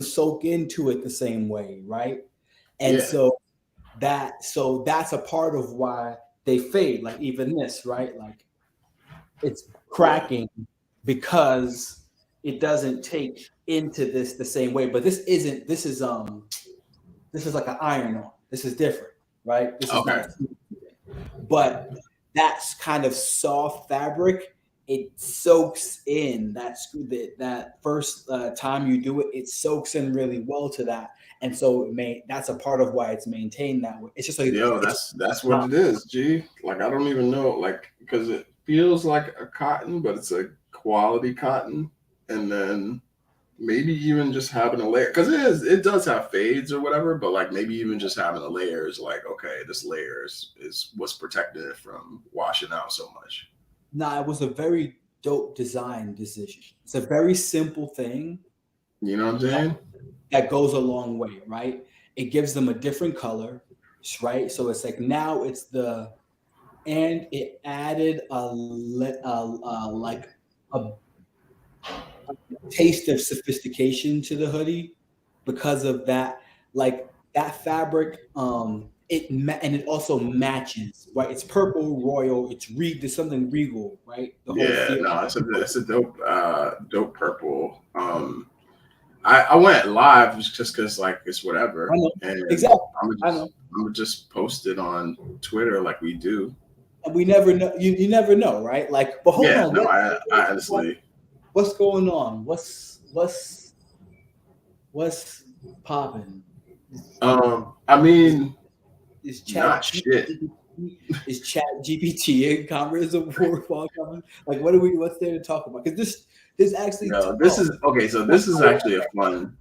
soak into it the same way, right? And Yeah. that's a part of why they fade. Like even this, right? Like it's Yeah. cracking because it doesn't take into this the same way. But this isn't. This is like an iron on. This is different, right? This is not Okay. a but that's kind of soft fabric. It soaks in that first time you do it. It soaks in really well to that, and so that's a part of why it's maintained that way. It's just like Yo, it's that's what it is, G. Like I don't even know, like because it feels like a cotton, but it's a quality cotton, and then maybe even just having a layer because it does have fades or whatever, but like maybe even just having a layer is like okay, this layer is what's protecting it from washing out so much. nah. It was a very dope design decision. It's a very simple thing You know what I'm that, saying? that goes a long way, right? It gives them a different color, right? So it's like now it's the and it added like a taste of sophistication to the hoodie because of that. Like that fabric, and it also matches, right? It's purple royal. There's something regal, right? The whole Yeah, feel. no, it's a dope dope purple. I went live just because like it's I whatever, know and exactly. I'm I just know, I'm gonna just post it on Twitter like we do. and we never know. You never know, right? Like, but hold Yeah, on. no, I honestly, What's going on? What's popping? I Is mean, is not Chat shit. GPT is Chat GPT in Congress of war coming? Like, what are we? What's there to talk about? Because this actually. No, this Oh, is okay. So what's this is going actually a fun.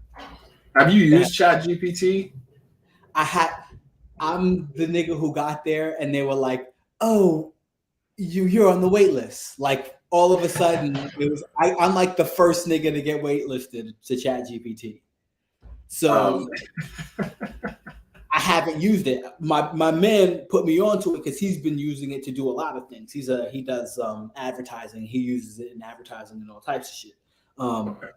Have you on? used Chat GPT? I had. I'm the nigga who got there, and they were like, "Oh, you're on the wait list." Like all of a sudden, I'm like the first nigga to get waitlisted to Chat GPT. Um, So I haven't used it. My man put me onto it because he's been using it to do a lot of things. He does advertising. He uses it in advertising and all types of shit. Um, okay.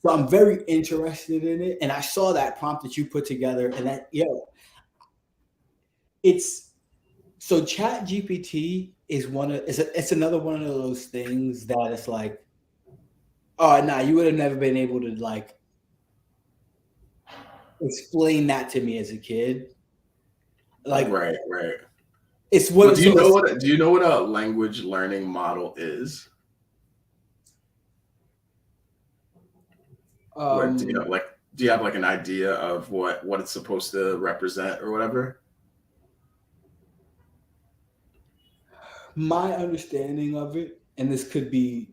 so I'm very interested in it, and I saw that prompt that you put together, and that it's so Chat GPT is it's another one of those things that it's like, oh nah, you would have never been able to like explain that to me as a kid. Like Right, right. it's Well, what so it's do you know what a language learning model is? What do you um know? Like, do you have like an idea of what it's supposed to represent or whatever? my understanding of it, and this could be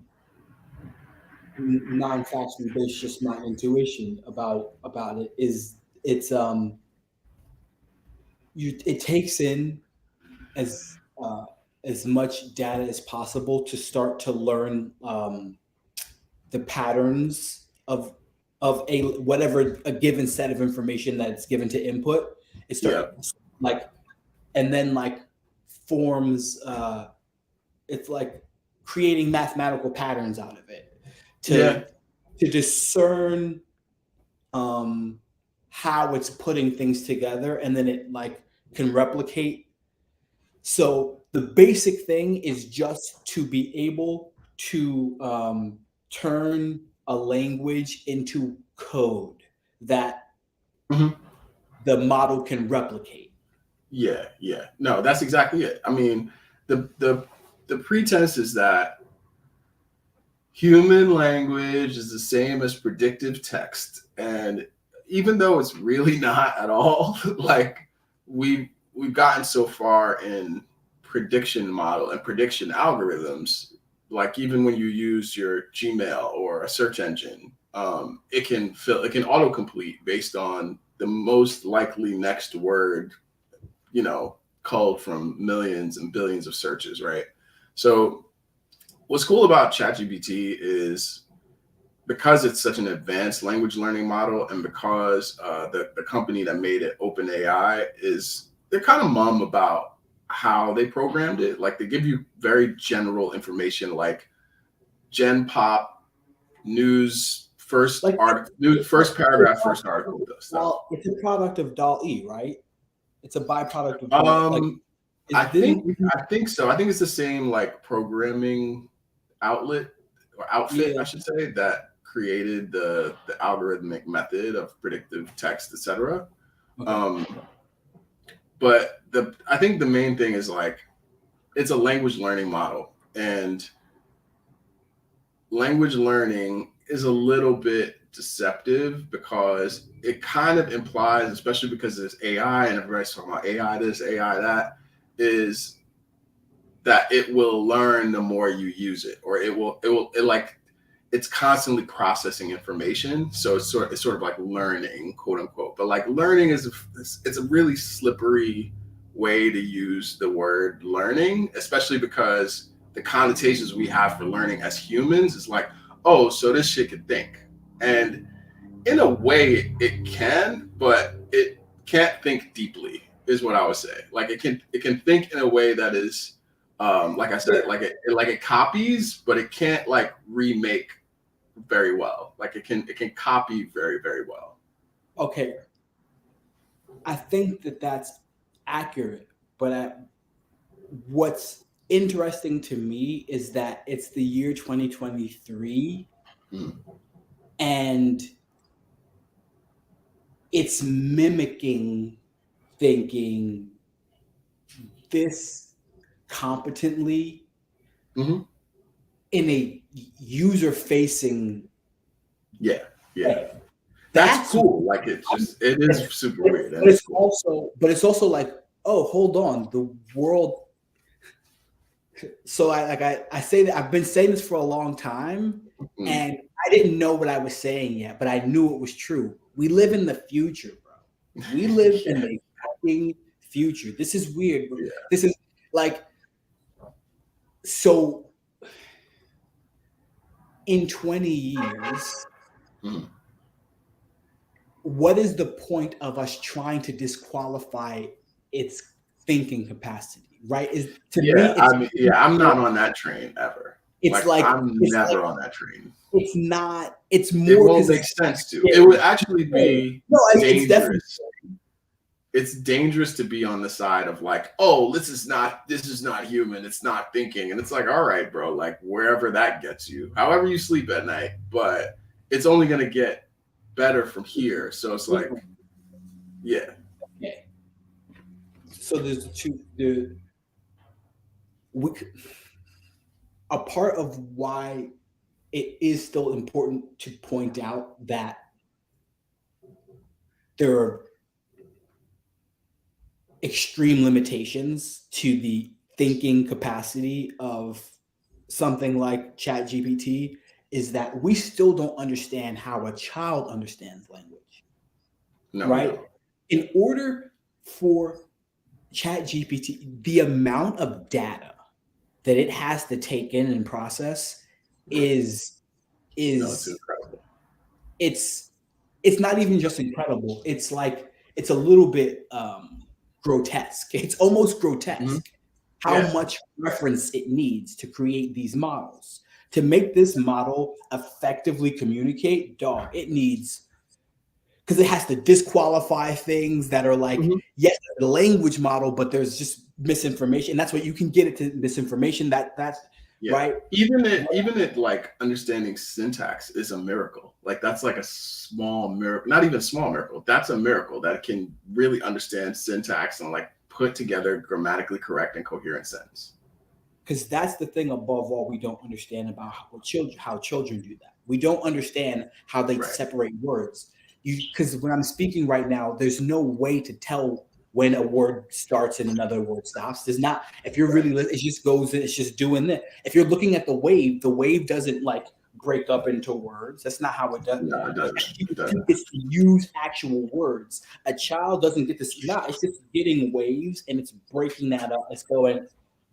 non-factually based, just my intuition about it is it takes in as as much data as possible to start to learn the patterns of a whatever a given set of information that's given to input. It Yeah, start like and then like forms it's like creating mathematical patterns out of it yeah, to discern um, how it's putting things together, and then it like can replicate. So the basic thing is just to be able to turn a language into code that hmm the model can replicate. yeah, yeah. No, that's exactly it. I mean, the the the pretense is that human language is the same as predictive text, and even though it's really not at all, like we've gotten so far in prediction model and prediction algorithms, like even when you use your Gmail or a search engine, it can autocomplete based on the most likely next word, you know, culled from millions and billions of searches, right? So what's cool about ChatGPT is because it's such an advanced language learning model, and because the company that made it, OpenAI, is they're kind of mum about how they programmed it. Like they give you very general information, like Gen Pop news first Like article, first paragraph, first article stuff. it's a product of DALL-E, right? It's a byproduct of DALL-E. Like, I think so. I think it's the same like programming outlet or outfit, I should say, that created the algorithmic method of predictive text, etc. Okay. But I think the main thing is like it's a language learning model, and language learning is a little bit deceptive because it kind of implies, especially because there's AI and everybody's talking about AI this, AI that, is that it will learn the more you use it, or it's constantly processing information. So it's sort of like learning, quote unquote. But like learning it's a really slippery way to use the word learning, especially because the connotations we have for learning as humans is like, oh, so this shit can think. And in a way it can, but it can't think deeply, is what I would say. Like it can think in a way that is like I said, like it copies, but it can't like remake very well. Like it can copy very, very well. Okay. I think that's accurate, but what's interesting to me is that it's the year 2023 and it's mimicking thinking this competently in a user-facing way. That's cool. Like it is super weird. But it's also like, oh, hold on, the world. So I say that I've been saying this for a long time, and I didn't know what I was saying yet, but I knew it was true. We live in the future, bro. We live in the fucking future. This is weird. Yeah. This is like, so in 20 years, what is the point of us trying to disqualify its thinking capacity? Right? I'm not on that train ever. It's I'm never on that train. It's not. It's more. It won't make sense to. It would actually be dangerous. It's dangerous to be on the side of like, oh, this is not human. It's not thinking, and it's like, all right, bro, like wherever that gets you, however you sleep at night, but it's only gonna get better from here. So it's like, yeah. Okay. So there's a part of why it is still important to point out that there are extreme limitations to the thinking capacity of something like ChatGPT is that we still don't understand how a child understands language. No, right? No. In order for ChatGPT, the amount of data that it has to take in and process is it's incredible. It's not even just incredible. It's like it's a little bit grotesque. It's almost grotesque how much reference it needs to create these models. To make this model effectively communicate, it needs, because it has to disqualify things that are like, yes, the language model, but there's just misinformation. That's what you can get it to misinformation. That's right. Even it like understanding syntax is a miracle. Like that's like a small miracle, not even a small miracle. That's a miracle that it can really understand syntax and like put together grammatically correct and coherent sentence. Because that's the thing above all we don't understand about how children do that. We don't understand how they separate words. Because when I'm speaking right now, there's no way to tell when a word starts and another word stops. There's not. If you're really, it just goes. It's just doing that. If you're looking at the wave doesn't like break up into words. That's not how it does. No, it doesn't. It gets to use actual words. A child doesn't get this. No, it's just getting waves and it's breaking that up. It's going.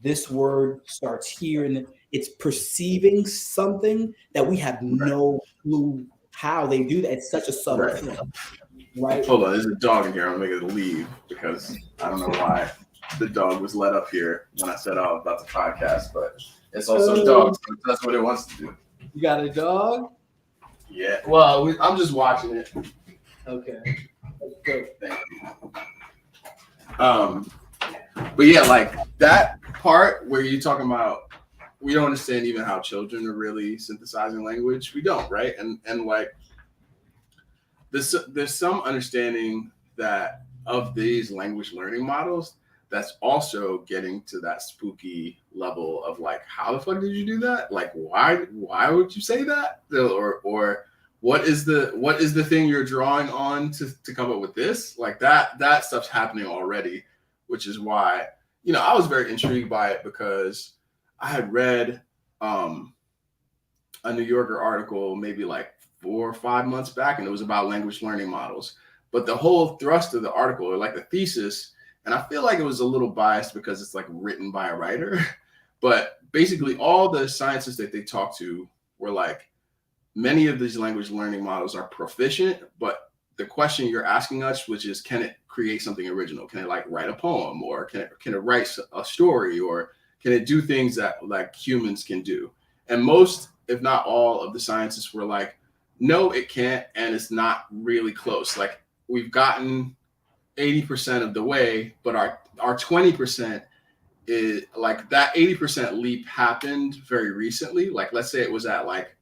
This word starts here, and it's perceiving something that we have no clue how they do that. It's such a subtle thing, right? Hold on, there's a dog in here. I'm gonna make it leave because I don't know why the dog was let up here when I said I was about to podcast, but it's also a dog, so that's what it wants to do. You got a dog? Yeah. Well, I'm just watching it. Okay. Good. Thank you. But yeah, like that part where you're talking about, we don't understand even how children are really synthesizing language. We don't, right? And like there's some understanding that of these language learning models that's also getting to that spooky level of like, how the fuck did you do that? Like, why would you say that? Or what is the thing you're drawing on to come up with this? Like that stuff's happening already, which is why, I was very intrigued by it because I had read a New Yorker article maybe like 4 or 5 months back, and it was about language learning models. But the whole thrust of the article, or like the thesis, and I feel like it was a little biased because it's like written by a writer, but basically all the scientists that they talked to were like, many of these language learning models are proficient, but the question you're asking us, which is, can it create something original? Can it like write a poem, or can it write a story, or can it do things that like humans can do? And most, if not all, of the scientists were like, no, it can't, and it's not really close. Like we've gotten 80% of the way, but our 20% is like that 80% leap happened very recently. Like let's say it was at like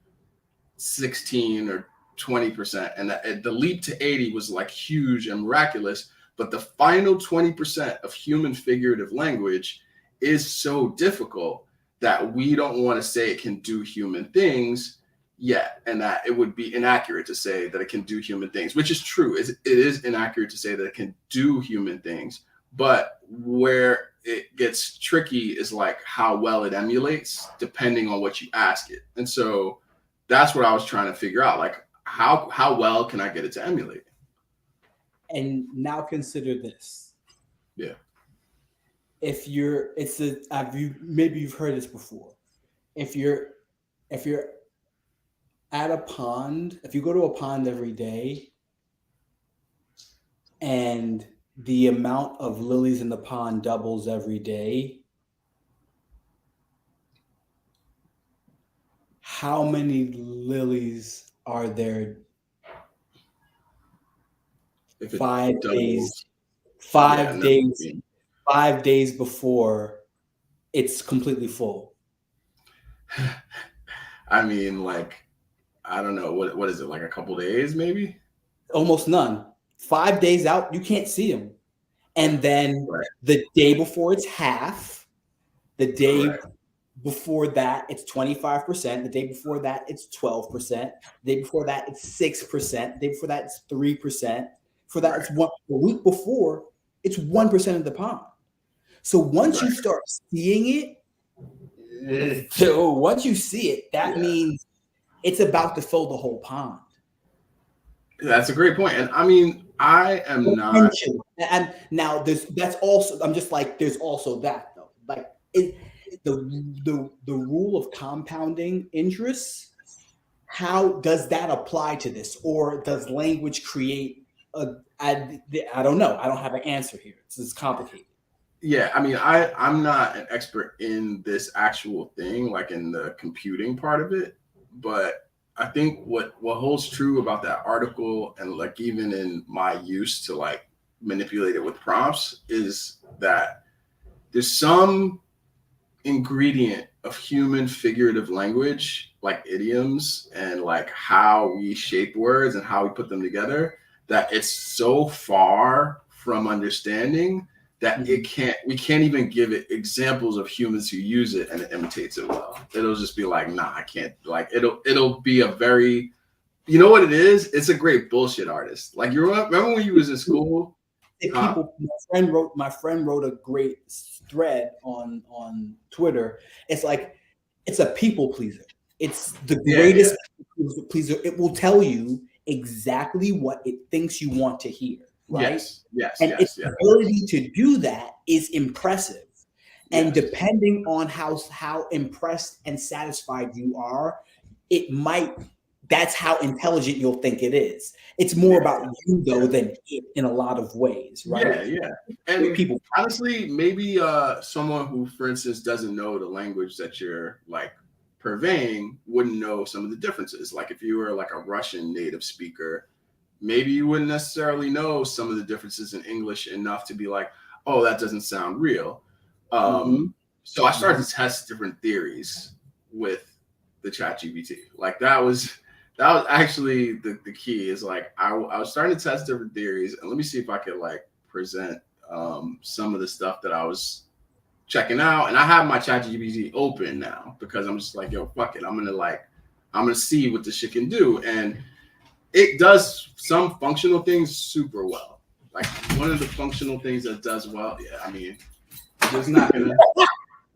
16 or 20%, and the leap to 80 was like huge and miraculous. But the final 20% of human figurative language is so difficult that we don't want to say it can do human things yet, and that it would be inaccurate to say that it can do human things, which is true. It is inaccurate to say that it can do human things, but where it gets tricky is like how well it emulates depending on what you ask it. And so that's what I was trying to figure out, like how well can I get it to emulate? And now consider this. Yeah. If you're, maybe you've heard this before. If you're at a pond, if you go to a pond every day and the amount of lilies in the pond doubles every day, how many lilies are there? If it 5 days, doubles, yeah, 5 days, 5 days before it's completely full. I mean, like, I don't know, what is it, like a couple days maybe? Almost none. 5 days out, you can't see them. And then Right. the day before it's half, the day Correct. before that it's 25%, the day before that it's 12%, the day before that it's 6%, the day before that it's 3%, for that it's one. The week before it's 1% of the pond. So once you start seeing it, so once you see it, that means it's about to fill the whole pond. That's a great point. And I mean, I am not. And now that's also, I'm just like, there's also that though. Like the rule of compounding interest, how does that apply to this? Or does language create I don't know. I don't have an answer here. This is complicated. Yeah, I mean, I'm not an expert in this actual thing, like in the computing part of it, but I think what holds true about that article, and like even in my use to like manipulate it with prompts, is that there's some ingredient of human figurative language, like idioms and like how we shape words and how we put them together, that it's so far from understanding that we can't even give it examples of humans who use it and it imitates it well. It'll just be like, nah, I can't. Like it'll be a very, you know what it is? It's a great bullshit artist. Like you remember when you was in school? People, my friend wrote a great thread on Twitter. It's like, it's a people pleaser. It's the greatest people pleaser. It will tell you exactly what it thinks you want to hear. Right? Yes. Its ability to do that is impressive. And depending on how impressed and satisfied you are, that's how intelligent you'll think it is. It's more about you though than it in a lot of ways, right? Yeah. And people, honestly, maybe someone who, for instance, doesn't know the language that you're like purveying wouldn't know some of the differences. Like if you were like a Russian native speaker, maybe you wouldn't necessarily know some of the differences in English enough to be like, oh, that doesn't sound real. Mm-hmm. So I started to test different theories with the ChatGPT. Like that was actually the key is like I was starting to test different theories, and let me see if I could like present some of the stuff that I was checking out. And I have my ChatGPT open now because I'm just like, yo, fuck it. I'm gonna see what this shit can do. And it does some functional things super well. Like one of the functional things that does well, yeah, I mean, it's not gonna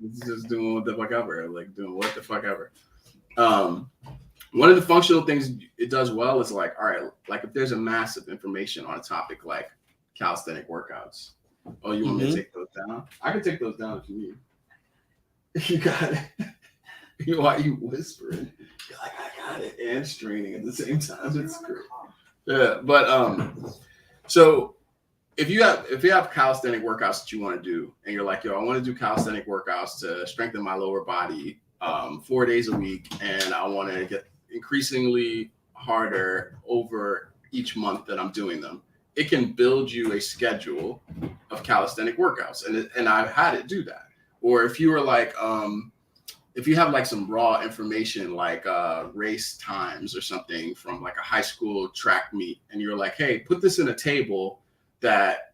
it's just doing what the fuck ever, like doing what the fuck ever. One of the functional things it does well is like, all right, like if there's a mass of information on a topic like calisthenic workouts. Oh, you want me to take those down? I can take those down if you need. You got it. Why are you whispering? You're like, I got it, and straining at the same time. It's great. Yeah, but so if you have calisthenic workouts that you want to do, and you're like, yo, I want to do calisthenic workouts to strengthen my lower body 4 days a week, and I want to get increasingly harder over each month that I'm doing them. It can build you a schedule of calisthenic workouts, and I've had it do that. Or if you were like, if you have like some raw information like race times or something from like a high school track meet, and you're like, hey, put this in a table that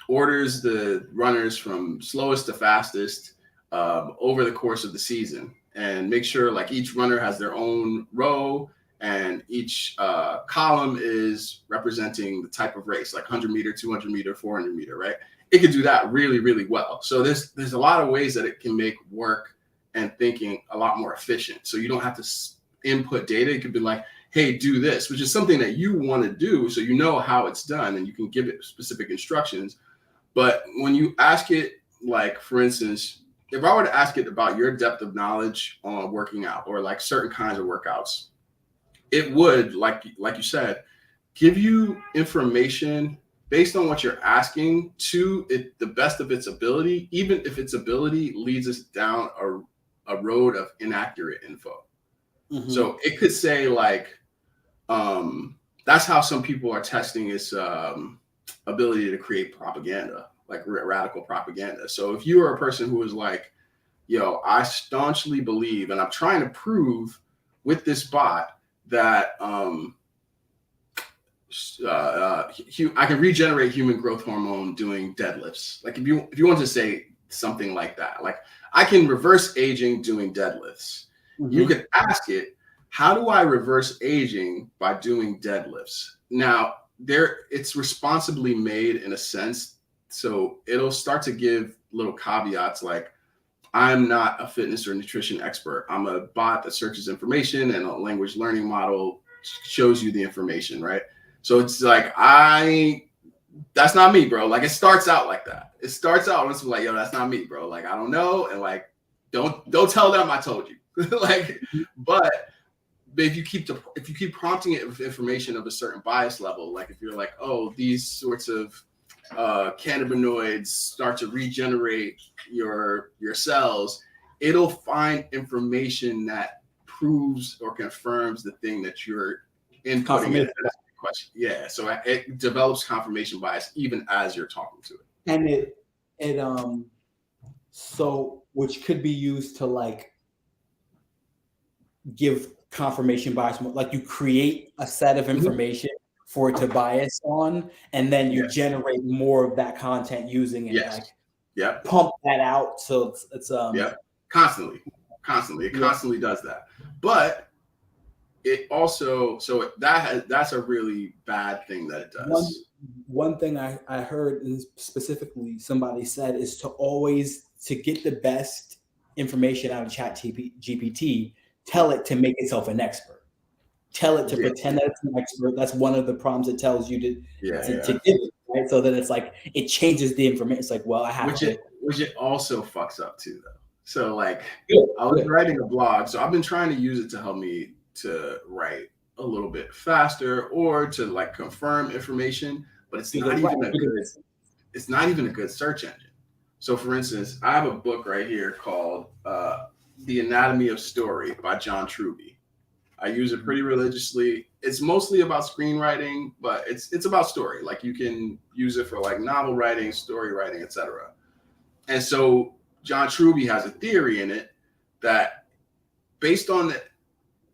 orders the runners from slowest to fastest over the course of the season, and make sure like each runner has their own row, and each column is representing the type of race, like 100 meter, 200 meter, 400 meter, right? It can do that really, really well. So there's a lot of ways that it can make work and thinking a lot more efficient. So you don't have to input data. It could be like, hey, do this, which is something that you want to do, so you know how it's done and you can give it specific instructions. But when you ask it, like, for instance, if I were to ask it about your depth of knowledge on working out or like certain kinds of workouts, it would, like you said, give you information based on what you're asking to it the best of its ability, even if its ability leads us down a road of inaccurate info. Mm-hmm. So it could say like, that's how some people are testing its ability to create propaganda, like radical propaganda. So if you are a person who is like, yo, I staunchly believe, and I'm trying to prove with this bot that I can regenerate human growth hormone doing deadlifts. Like if you want to say something like that, like I can reverse aging doing deadlifts. Mm-hmm. You could ask it, how do I reverse aging by doing deadlifts? Now it's responsibly made in a sense. So it'll start to give little caveats like, I'm not a fitness or nutrition expert. I'm a bot that searches information, and a language learning model shows you the information, right? So it's like, that's not me, bro. Like it starts out like that. It starts out it's like, yo, that's not me, bro. Like, I don't know. And like, don't tell them I told you. Like, but if you keep prompting it with information of a certain bias level, like if you're like, oh, these sorts of cannabinoids start to regenerate your cells, it'll find information that proves or confirms the thing that you're inputting in. Question. Yeah, so it develops confirmation bias even as you're talking to it. And it so which could be used to like give confirmation bias, like you create a set of information for it to bias on, and then you generate more of that content using it. Like pump that out. So it's constantly. It constantly does that. But it also, so that's a really bad thing that it does. One thing I heard, and specifically somebody said, is to get the best information out of ChatGPT, tell it to make itself an expert. Tell it to pretend that it's an expert. That's one of the prompts it tells you to give it, right? So that it's like, it changes the information. It's like, well, I have which it also fucks up too, though. So like, I was writing a blog, so I've been trying to use it to help me to write a little bit faster or to like confirm information, but it's not even a good search engine. So for instance, I have a book right here called The Anatomy of Story by John Truby. I use it pretty religiously. It's mostly about screenwriting, but it's about story. Like you can use it for like novel writing, story writing, etc. And so John Truby has a theory in it that based on the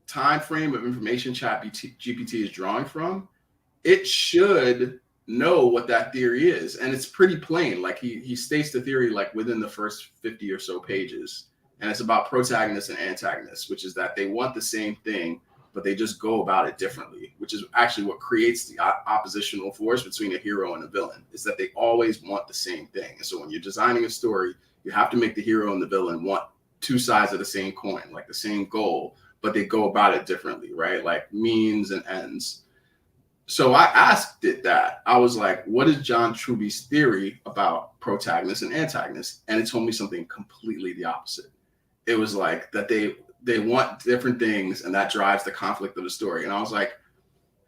time frame of information ChatGPT is drawing from, it should know what that theory is. And it's pretty plain. Like he states the theory like within the first 50 or so pages. And it's about protagonists and antagonists, which is that they want the same thing, but they just go about it differently, which is actually what creates the oppositional force between a hero and a villain, is that they always want the same thing. And so when you're designing a story, you have to make the hero and the villain want two sides of the same coin, like the same goal, but they go about it differently, right? Like means and ends. So I asked it that. I was like, what is John Truby's theory about protagonists and antagonists? And it told me something completely the opposite. It was like that they want different things, and that drives the conflict of the story. And I was like,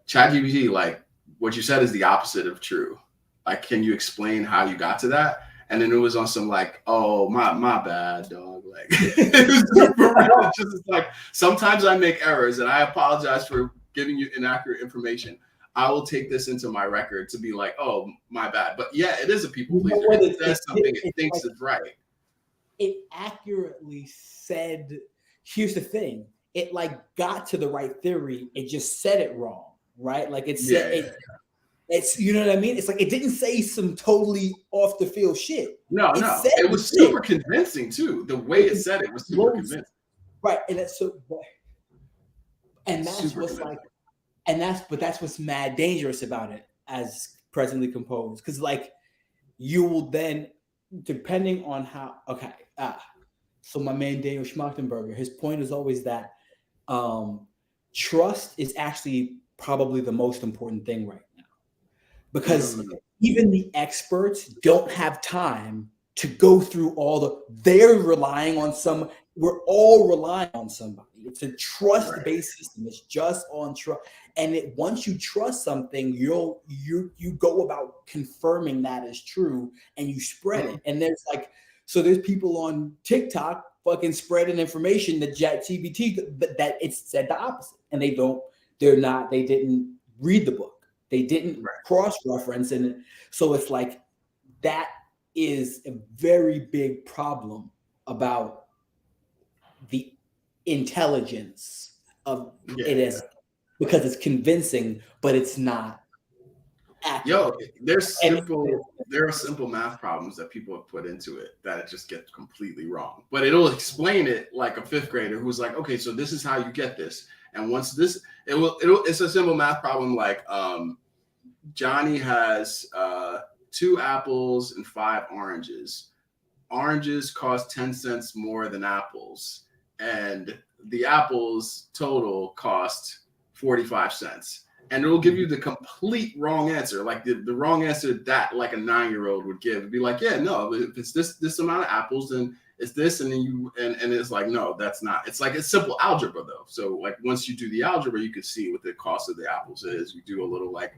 ChatGPT, like what you said is the opposite of true. Like, can you explain how you got to that? And then it was on some like, oh my bad, dog. Like it was super real. Just like sometimes I make errors, and I apologize for giving you inaccurate information. I will take this into my record to be like, oh, my bad. But yeah, it is a people pleaser. It says something it thinks is right. It accurately said, here's the thing. It like got to the right theory. It just said it wrong, right? Like it said it's, you know what I mean? It's like it didn't say some totally off the field shit. No. It was super convincing too. The way it said it was super convincing. Right. And that's so, and that's super what's convincing. Like, and that's what's mad dangerous about it as presently composed. Because like you will then, depending on how, so my man Daniel Schmachtenberger, his point is always that trust is actually probably the most important thing right now. Because even the experts don't have time to go through they're relying on we're all relying on somebody. It's a trust-based system. It's just on trust. And once you trust something, you go about confirming that is true, and you spread it. And there's people on TikTok fucking spreading information that ChatGPT that it's said the opposite, and they didn't read the book, they didn't cross-reference, and so it's like that is a very big problem about the intelligence of it is, because it's convincing, but it's not accurate. There are simple math problems that people have put into it that it just gets completely wrong. But it'll explain it like a fifth grader who's like, okay, so this is how you get this. And once this, it's a simple math problem like Johnny has 2 apples and 5 oranges. Oranges cost 10 cents more than apples, and the apples total cost 45 cents. And it will give you the complete wrong answer, like the wrong answer that like a 9-year-old would give. It'd be like, yeah, no, if it's this amount of apples, then it's this, and then and it's like, no, that's not. It's like it's simple algebra though. So like once you do the algebra, you can see what the cost of the apples is. You do a little like,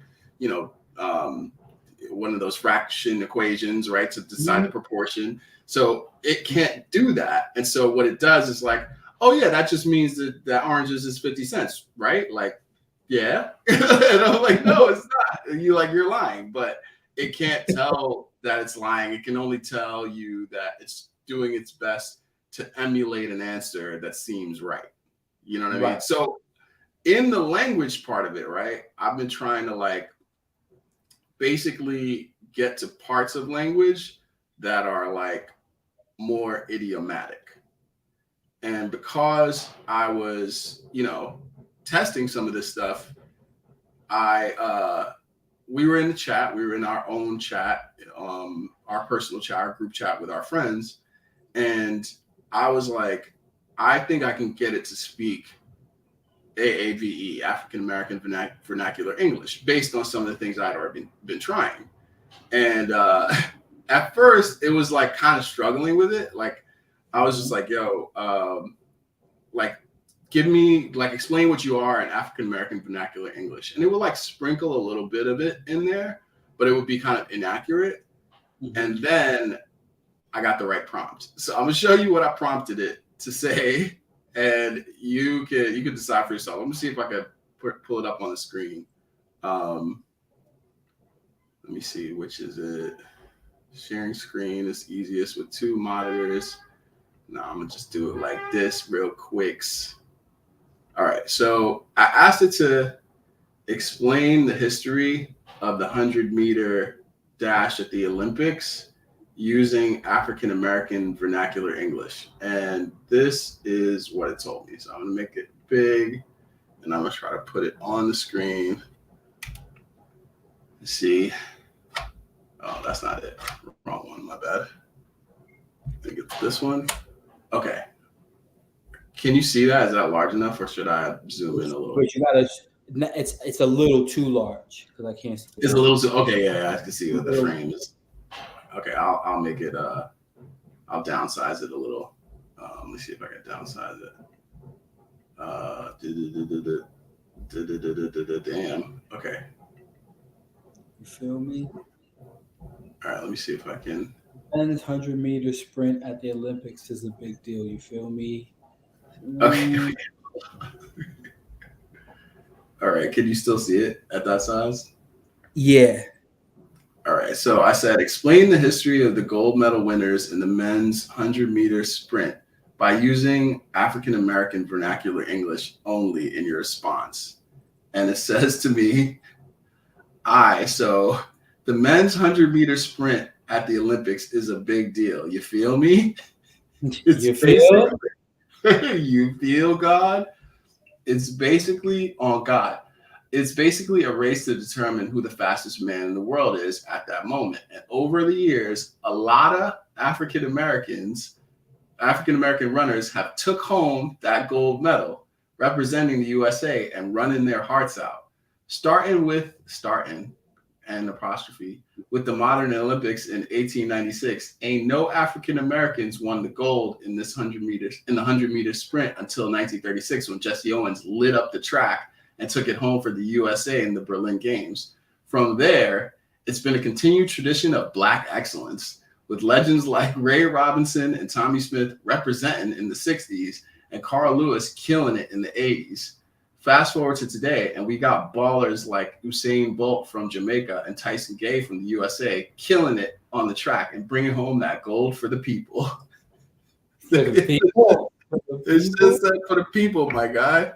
one of those fraction equations, right, to decide the proportion. So it can't do that. And so what it does is like, oh yeah, that just means that oranges is 50 cents, right? Like, yeah. And I'm like, no, it's not. You're lying, but it can't tell that it's lying. It can only tell you that it's doing its best to emulate an answer that seems right. You know what I mean? So in the language part of it, right, I've been trying to like basically get to parts of language that are like more idiomatic. And because I was, testing some of this stuff, we were in the chat, we were in our own chat, our personal chat, our group chat with our friends. And I was like, I think I can get it to speak AAVE, African American Vernacular English, based on some of the things I'd already been trying. And at first, it was like kind of struggling with it. Like, I was just like, give me, explain what you are in African American Vernacular English. And it would sprinkle a little bit of it in there, but it would be kind of inaccurate. And then I got the right prompt. So I'm gonna show you what I prompted it to say, and you can decide for yourself. Let me see if I can pull it up on the screen. Um, Let me see, which is it? Sharing screen is easiest with two monitors. No, I'm gonna just do it like this real quick. All right, so I asked it to explain the history of the 100-meter dash at the Olympics using African American vernacular English. And this is what it told me. So I'm gonna make it big and I'm gonna try to put it on the screen. Let's see. Oh, that's not it. Wrong one, my bad. I think it's this one. Okay. Can you see that? Is that large enough, or should I zoom in a little? But you gotta. It's a little too large because I can't see. It's a little too. Okay, yeah, I can see what the frame is. Okay, I'll make it. I'll downsize it a little. Let me see if I can downsize it. Damn. Okay. You feel me? All right. Let me see if I can. Men's 100-meter sprint at the Olympics is a big deal. You feel me? Okay. All right. Can you still see it at that size? Yeah. All right. So I said, explain the history of the gold medal winners in the men's 100-meter sprint by using African American vernacular English only in your response. And it says to me, so the men's 100-meter sprint at the Olympics is a big deal. You feel me? You feel? You feel God? It's basically on God. It's basically a race to determine who the fastest man in the world is at that moment. And over the years, a lot of African American runners have took home that gold medal representing the USA and running their hearts out. Starting and apostrophe with the modern Olympics in 1896, ain't no African Americans won the gold in this 100-meter sprint until 1936 when Jesse Owens lit up the track and took it home for the USA in the Berlin Games. From there, it's been a continued tradition of Black excellence, with legends like Ray Robinson and Tommy Smith representing in the 60s and Carl Lewis killing it in the 80s. Fast forward to today, and we got ballers like Usain Bolt from Jamaica and Tyson Gay from the USA killing it on the track and bringing home that gold for the people. For the people. It's just said for the people, my guy.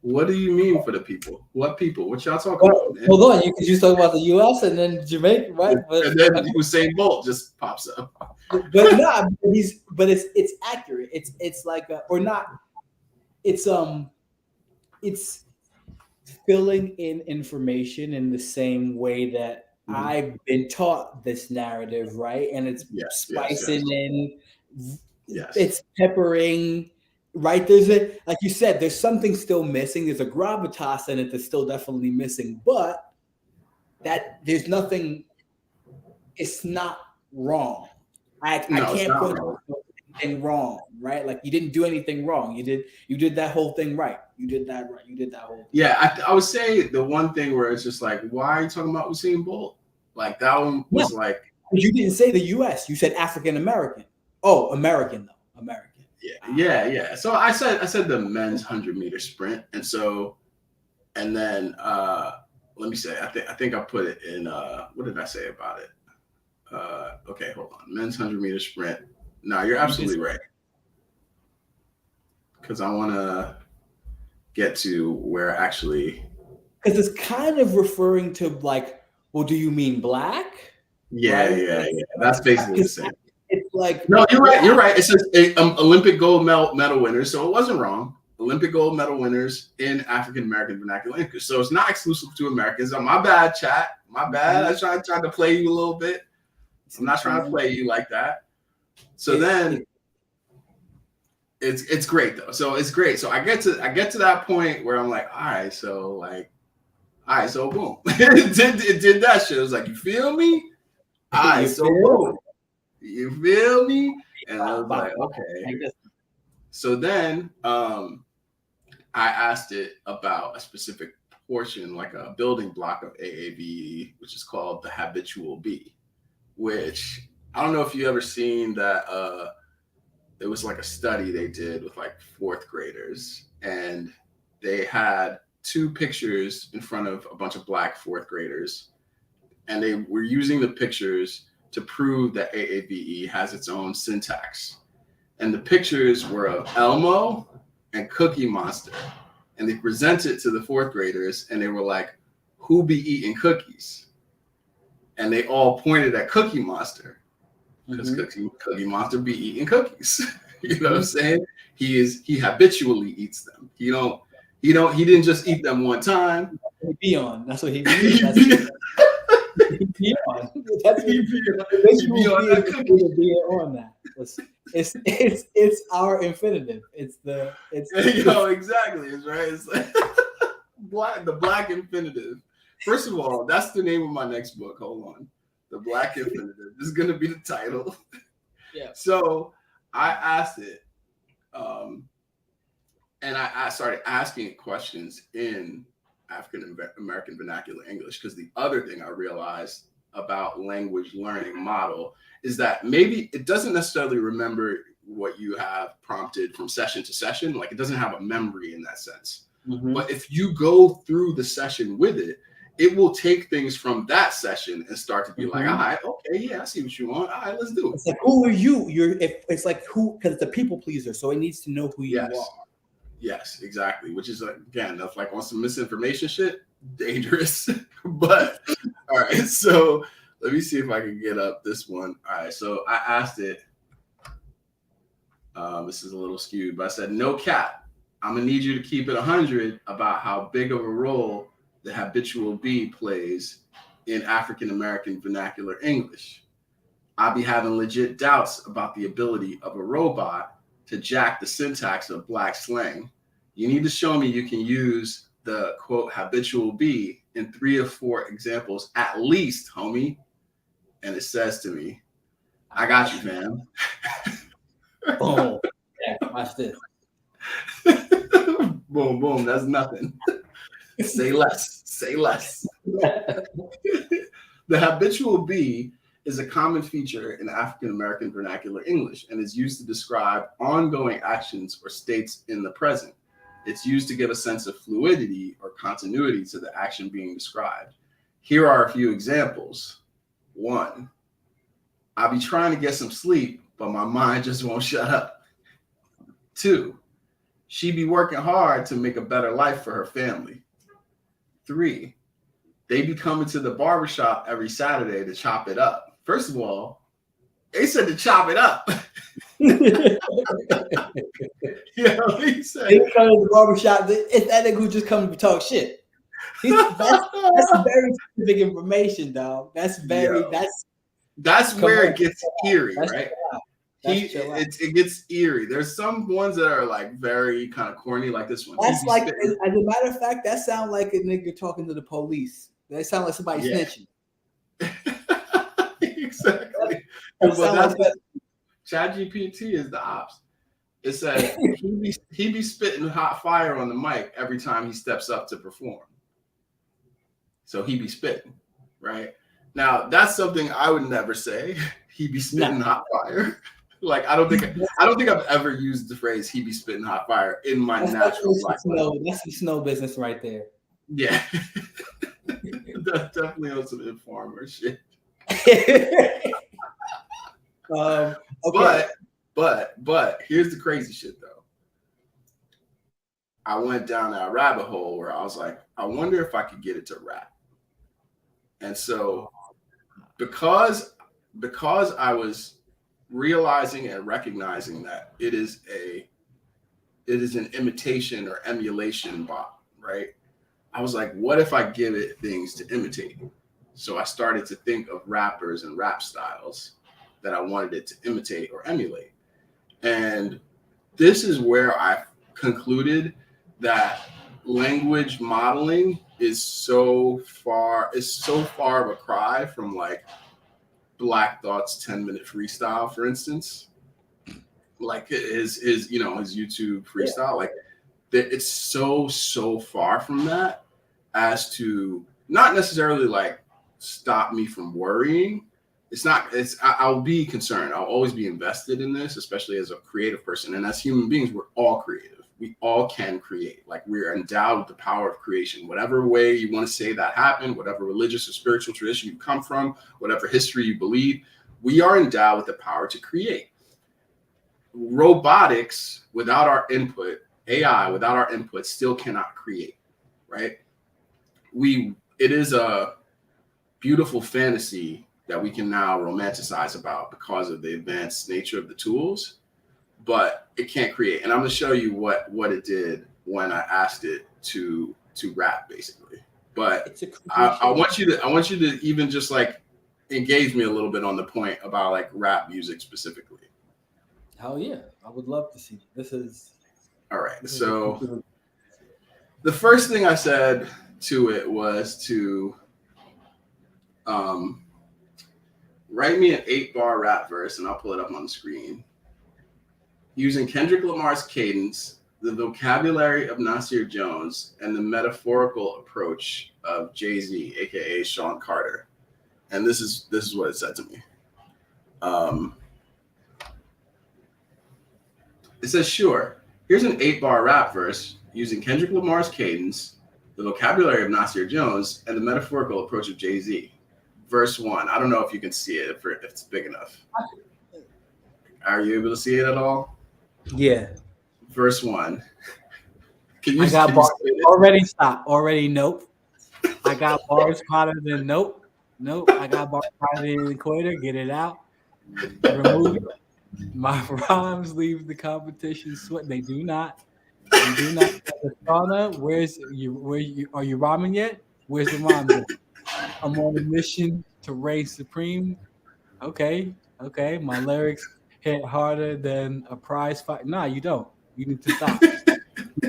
What do you mean for the people? What people? What y'all talking about, man? Hold on, you talk about the U.S. and then Jamaica, right? And then Usain Bolt just pops up. But nah, it's accurate. It's like or not. It's filling in information in the same way that I've been taught this narrative, right? And it's spicing in, it's peppering, right? Like you said, there's something still missing. There's a gravitas in it that's still definitely missing, but that there's nothing. It's not wrong. I can't point out anything wrong, right? Like you didn't do anything wrong. You did that whole thing right. You did that right. You did that whole thing. Yeah, I would say the one thing where it's just like, why are you talking about Usain Bolt? Like that one was like. You didn't say the U.S. You said African American. Oh, American though. American. Yeah. So I said the men's 100-meter sprint, and then let me say, I think I put it in. What did I say about it? Okay, hold on. Men's 100-meter sprint. No, you're absolutely right. Because I want to get to where actually. Because it's kind of referring to like, well, do you mean Black? Yeah, right? Yeah. That's basically the same. It's like no, you're right. You're right. It says Olympic gold medal winners, so it wasn't wrong. Olympic gold medal winners in African American vernacular English. So it's not exclusive to Americans. My bad, chat. My bad. I tried to play you a little bit. I'm not trying to play you like that. So then it's great though. So it's great. So I get to that point where I'm like, all right, so boom. it did that shit. It was like, you feel me? All right, so boom. You feel me? And I was like, okay. So then I asked it about a specific portion, like a building block of AAVE, which is called the habitual B, which I don't know if you ever seen that it was like a study they did with like fourth graders, and they had two pictures in front of a bunch of black fourth graders, and they were using the pictures to prove that AAVE has its own syntax. And the pictures were of Elmo and Cookie Monster. And they presented to the fourth graders, and they were like, who be eating cookies? And they all pointed at Cookie Monster, because Cookie Monster be eating cookies. You know what I'm saying? He habitually eats them. He didn't just eat them one time. He be on. That's what he be. He be on. That's what he be on that. It's our infinitive. It's exactly. It's right. It's like the black infinitive. First of all, that's the name of my next book. Hold on. The Black Infinitive. This is going to be the title. Yeah. So I asked it, and I started asking it questions in African American vernacular English, because the other thing I realized about language learning model is that maybe it doesn't necessarily remember what you have prompted from session to session. Like, it doesn't have a memory in that sense. But if you go through the session with it, it will take things from that session and start to be like, all right, okay, yeah, I see what you want. All right, let's do it. It's like, who are you? It's like who, because it's a people pleaser, so it needs to know who you are. Yes, exactly. Which is, again, that's like on some misinformation shit, dangerous. But all right, so let me see if I can get up this one. All right, so I asked it. This is a little skewed, but I said, no cap. I'm gonna need you to keep it 100 about how big of a role the habitual B plays in African American vernacular English. I be having legit doubts about the ability of a robot to jack the syntax of black slang. You need to show me you can use the quote habitual B in 3 or 4 examples at least, homie. And it says to me, I got you, fam. Boom. Yeah, watch this. Boom, boom. That's nothing. Say less. Say less. The habitual B is a common feature in African American vernacular English and is used to describe ongoing actions or states in the present. It's used to give a sense of fluidity or continuity to the action being described. Here are a few examples. 1, I be trying to get some sleep, but my mind just won't shut up. 2, she be working hard to make a better life for her family. 3, they be coming to the barbershop every Saturday to chop it up. First of all, they said to chop it up. You know what he said? They come to the barbershop. It's that nigga who just comes to talk shit. That's very specific information, dog. That's where it gets eerie, that's right? It gets eerie. There's some ones that are like very kind of corny, like this one. That's like, as a matter of fact, that sounds like a nigga talking to the police. That sounds like somebody snitching. Exactly. ChatGPT is the ops. It said he be spitting hot fire on the mic every time he steps up to perform. So he be spitting, right? Now that's something I would never say. He be spitting hot fire. Like I don't think I've ever used the phrase "he be spitting hot fire" in my natural life. That's the snow business right there. Yeah, that's definitely on some informer shit. Okay. But here's the crazy shit though. I went down that rabbit hole where I was like, I wonder if I could get it to rap. And so because I was realizing and recognizing that it is an imitation or emulation bot, right? I was like, what if I give it things to imitate? So I started to think of rappers and rap styles that I wanted it to imitate or emulate. And this is where I concluded that language modeling is so far of a cry from like Black Thought's 10-minute freestyle, for instance. Like his YouTube freestyle, like it's so far from that as to not necessarily like stop me from worrying, it's not, I'll be concerned. I'll always be invested in this, especially as a creative person. And as human beings, we're all creative. We all can create. Like, we're endowed with the power of creation. Whatever way you want to say that happened, whatever religious or spiritual tradition you come from, whatever history you believe, we are endowed with the power to create. Robotics, without our input, AI without our input, still cannot create, right? It is a beautiful fantasy that we can now romanticize about because of the advanced nature of the tools, but it can't create. And I'm going to show you what it did when I asked it to rap, basically. But I want you to even just like engage me a little bit on the point about like rap music specifically. Hell yeah, I would love to see. This is all right. So the first thing I said to it was to write me an 8-bar rap verse, and I'll pull it up on the screen. Using Kendrick Lamar's cadence, the vocabulary of Nasir Jones, and the metaphorical approach of Jay-Z, aka Sean Carter. And this is what it said to me. It says, sure, here's an 8-bar rap verse using Kendrick Lamar's cadence, the vocabulary of Nasir Jones, and the metaphorical approach of Jay-Z. Verse 1. I don't know if you can see it, if it's big enough. Are you able to see it at all? Yeah. Verse 1. I got bars. Already stop. Already nope. I got bars hotter than nope. Nope. I got bars hotter than the equator. Get it out. Remove it. My rhymes leave the competition sweat. They do not. They do not. Sauna, are you rhyming yet? Where's the rhyme? I'm on a mission to reign supreme. Okay. My lyrics hit harder than a prize fight. Nah, you don't. You need to stop. You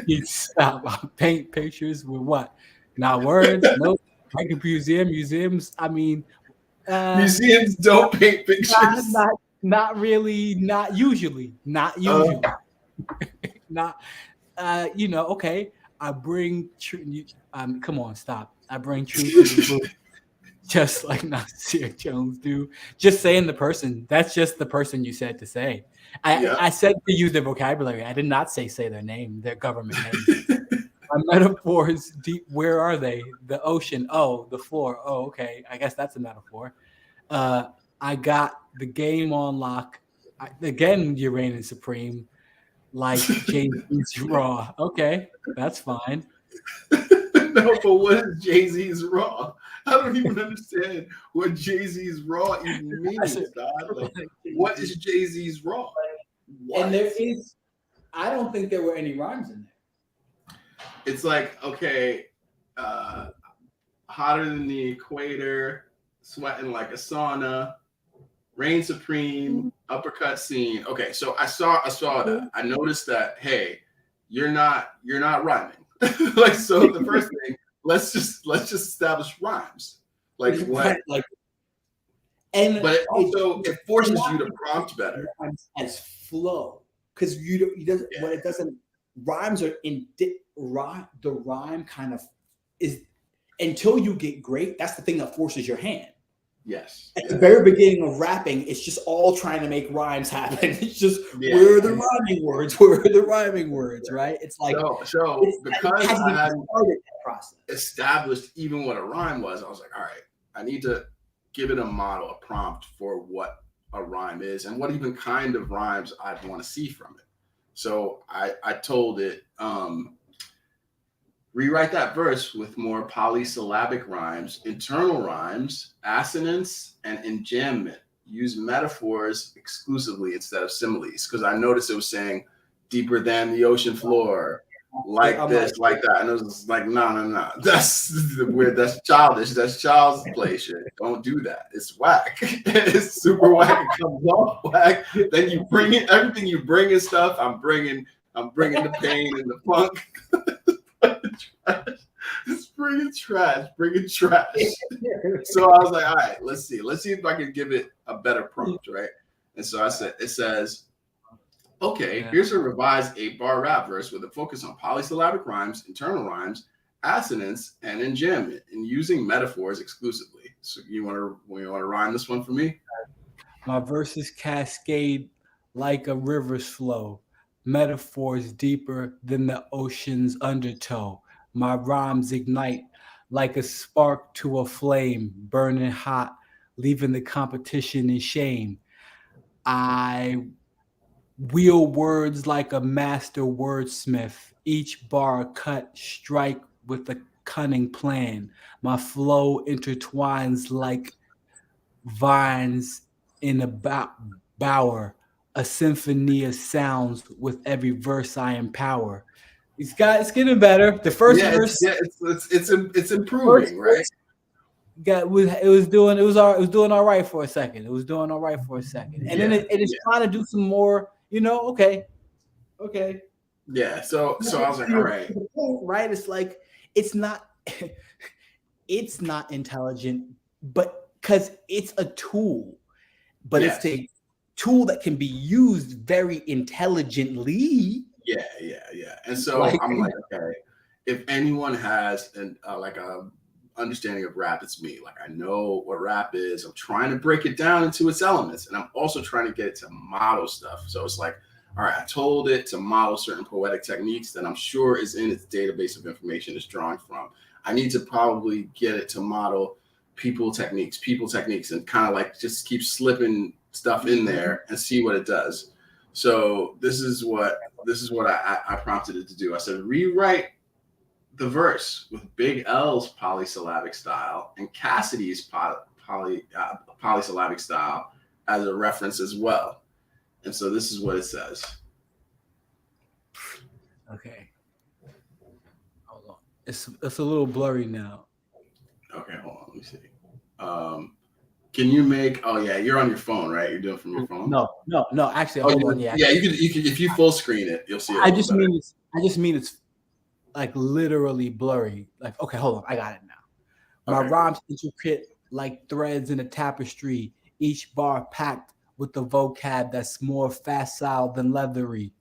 need to stop. I paint pictures with what? Not words. Nope. I can museums. I mean, museums don't paint pictures. Not really. Not usually. Not. Okay. I bring truth. Come on, stop. I bring truth to the book, just like Nasir Jones do. Just saying the person. That's just the person you said to say. I said to use their vocabulary. I did not say their name, their government name. My metaphors deep. Where are they? The ocean. Oh, the floor. Oh, okay. I guess that's a metaphor. I got the game on lock. Again, you're reigning supreme, like Jay-Z's Raw. Okay, that's fine. No, but what is Jay-Z's Raw? I don't even understand what Jay-Z's Raw even means, God. Like, what is Jay-Z's Raw? What? And I don't think there were any rhymes in there. It's like, okay, hotter than the equator, sweating like a sauna, reign supreme, uppercut scene. Okay, so I saw that. I noticed that, hey, you're not rhyming. Like, so the first thing, let's just establish rhymes. Like what? Like, but it forces you to prompt better as flow, because what it doesn't. Rhymes are the rhyme kind of is until you get great. That's the thing that forces your hand. Yes. At the very beginning of rapping, it's just all trying to make rhymes happen. It's just where are the rhyming words? Where are the rhyming words? Right? It's like because I had established even what a rhyme was, I was like, all right, I need to give it a model, a prompt for what a rhyme is and what even kind of rhymes I'd want to see from it. So I told it, rewrite that verse with more polysyllabic rhymes, internal rhymes, assonance, and enjambment. Use metaphors exclusively instead of similes. Because I noticed it was saying deeper than the ocean floor, like this, like that. And it was like, no. That's weird. That's childish. That's child's play shit. Don't do that. It's whack. It's super whack. It comes off whack. Then you bring in everything you bring in stuff. I'm bringing the pain and the funk. Just bringing trash. So I was like, all right, let's see if I can give it a better prompt, right? And so it says, okay, here's a revised 8-bar rap verse with a focus on polysyllabic rhymes, internal rhymes, assonance, and enjambment, and using metaphors exclusively. So you want to rhyme this one for me? My verses cascade like a river's flow, metaphors deeper than the ocean's undertow. My rhymes ignite like a spark to a flame, burning hot, leaving the competition in shame. I wield words like a master wordsmith, each bar cut, strike with a cunning plan. My flow intertwines like vines in a bower, a symphony of sounds with every verse I empower. It's getting better. The first Yeah, verse, it's first improving, right? verse it was doing all right for a second. It was doing all right for a second, and then Yeah, it is trying to do some more. Okay, okay. yeah. So I was like, all right, Right? It's like it's not it's not intelligent, but because it's a tool, but it's yes, a tool that can be used very intelligently. yeah. And so Like, I'm like, okay, if anyone has an like a understanding of rap, it's me. Like I know what rap is. I'm trying to break it down into its elements, and I'm also trying to get it to model stuff. So it's like, all right, I told it to model certain poetic techniques that I'm sure is in its database of information it's drawing from. I need to probably get it to model people techniques, and kind of like just keep slipping stuff in there and see what it does. So this is what I prompted it to do. I said rewrite the verse with Big L's polysyllabic style and Cassidy's polysyllabic style as a reference as well. And so this is what it says. okay, hold on. It's a little blurry now. Okay, hold on. Let me see. Can you make? Oh yeah, you're on your phone, right? You're doing it from your phone. No. Actually, Oh hold on. Yeah, yeah. You could if you full screen it, you'll see it a I little just better. mean it's. I just mean it's like literally blurry. Like, okay, hold on. I got it now. My Okay, cool. rhymes intricate like threads in a tapestry, each bar packed with the vocab that's more facile than leathery.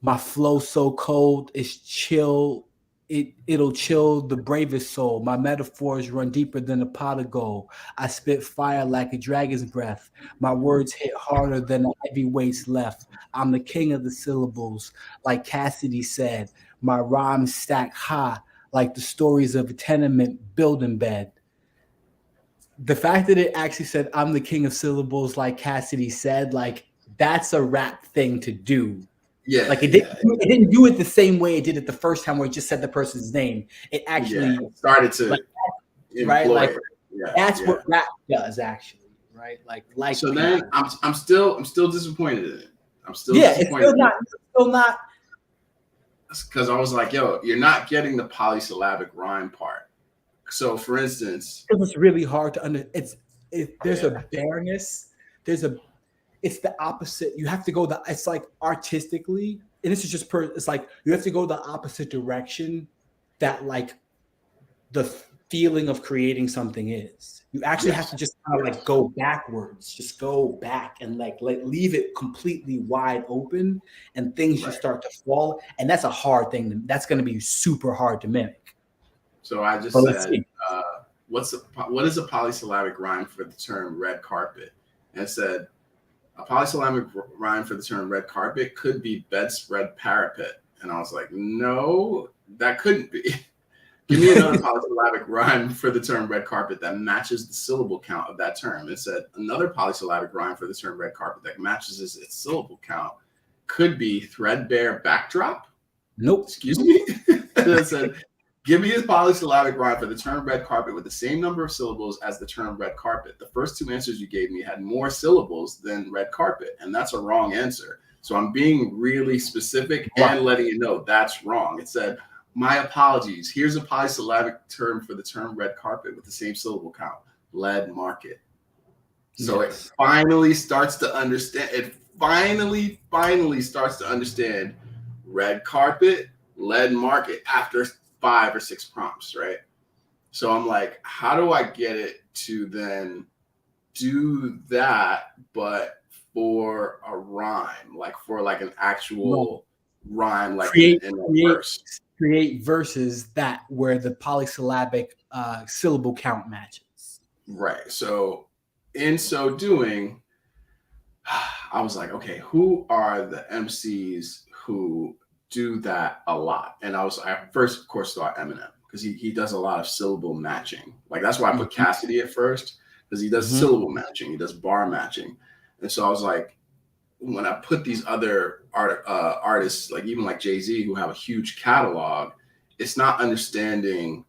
My flow so cold, it's chill. It'll chill the bravest soul. My metaphors run deeper than a pot of gold. I spit fire like a dragon's breath. My words hit harder than a heavyweight's left. I'm the king of the syllables, like Cassidy said. My rhymes stack high, like the stories of a tenement building bed. The fact that it actually said I'm the king of syllables, like Cassidy said, like that's a rap thing to do. Yeah, Like yeah, it didn't do it the same way it did it the first time where it just said the person's name. It yeah. actually Started like to right, employ like it. Yeah, that's yeah. what rap does actually, right? Like So then people. I'm still disappointed in it. I'm still Yeah, it's disappointed still not because I was like, yo, you're not getting the polysyllabic rhyme part. So for instance, because it's really hard to there's yeah, a bareness, there's a it's the opposite. You have to go it's like artistically, and this is just it's like you have to go the opposite direction that like the feeling of creating something is. You actually have yes, to just kind of like yes, go backwards, just go back and like leave it completely wide open, and things just right. start to fall. And that's a hard thing. That's going to be super hard to mimic. So I But just let's said, see. uh, what is a polysyllabic rhyme for the term red carpet? And it said a polysyllabic rhyme for the term red carpet could be bedspread parapet. And I was like, no, that couldn't be. Give me another polysyllabic rhyme for the term red carpet that matches the syllable count of that term. It said another polysyllabic rhyme for the term red carpet that matches its syllable count could be threadbare backdrop. Nope. Excuse me. And it said, give me a polysyllabic rhyme for the term red carpet with the same number of syllables as the term red carpet. The first two answers you gave me had more syllables than red carpet, and that's a wrong answer. So I'm being really specific Right. and letting you know that's wrong. It said, my apologies. Here's a polysyllabic term for the term red carpet with the same syllable count, lead market. So Yes. it finally starts to understand. It finally starts to understand red carpet, lead market after 5 or 6 prompts, right? So I'm like, how do I get it to then do that, but for a rhyme, like for like an No. actual rhyme, like in Create a create verse? create verses that where the polysyllabic syllable count matches. Right. So in so doing, I was like, okay, who are the MCs who do that a lot? And I first, of course, thought Eminem because he does a lot of syllable matching. Like that's why I put Cassidy at first because he does syllable matching, he does bar matching. And so I was like, when I put these other artists, like even like Jay-Z, who have a huge catalog, it's not understanding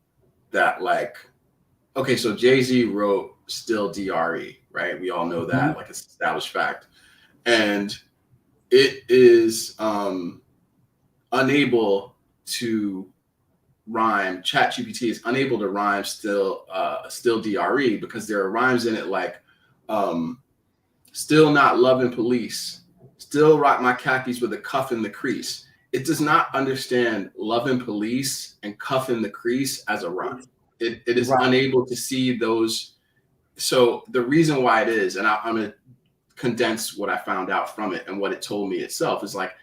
that like, okay, so Jay-Z wrote Still DRE, right? We all know that, like it's established fact. And it is unable to rhyme. ChatGPT is unable to rhyme still DRE because there are rhymes in it like still not loving police, still rock my khakis with a cuff in the crease. It does not understand loving police and cuff in the crease as a rhyme. It is unable to see those. So the reason why it is, and I'm going to condense what I found out from it and what it told me itself is like,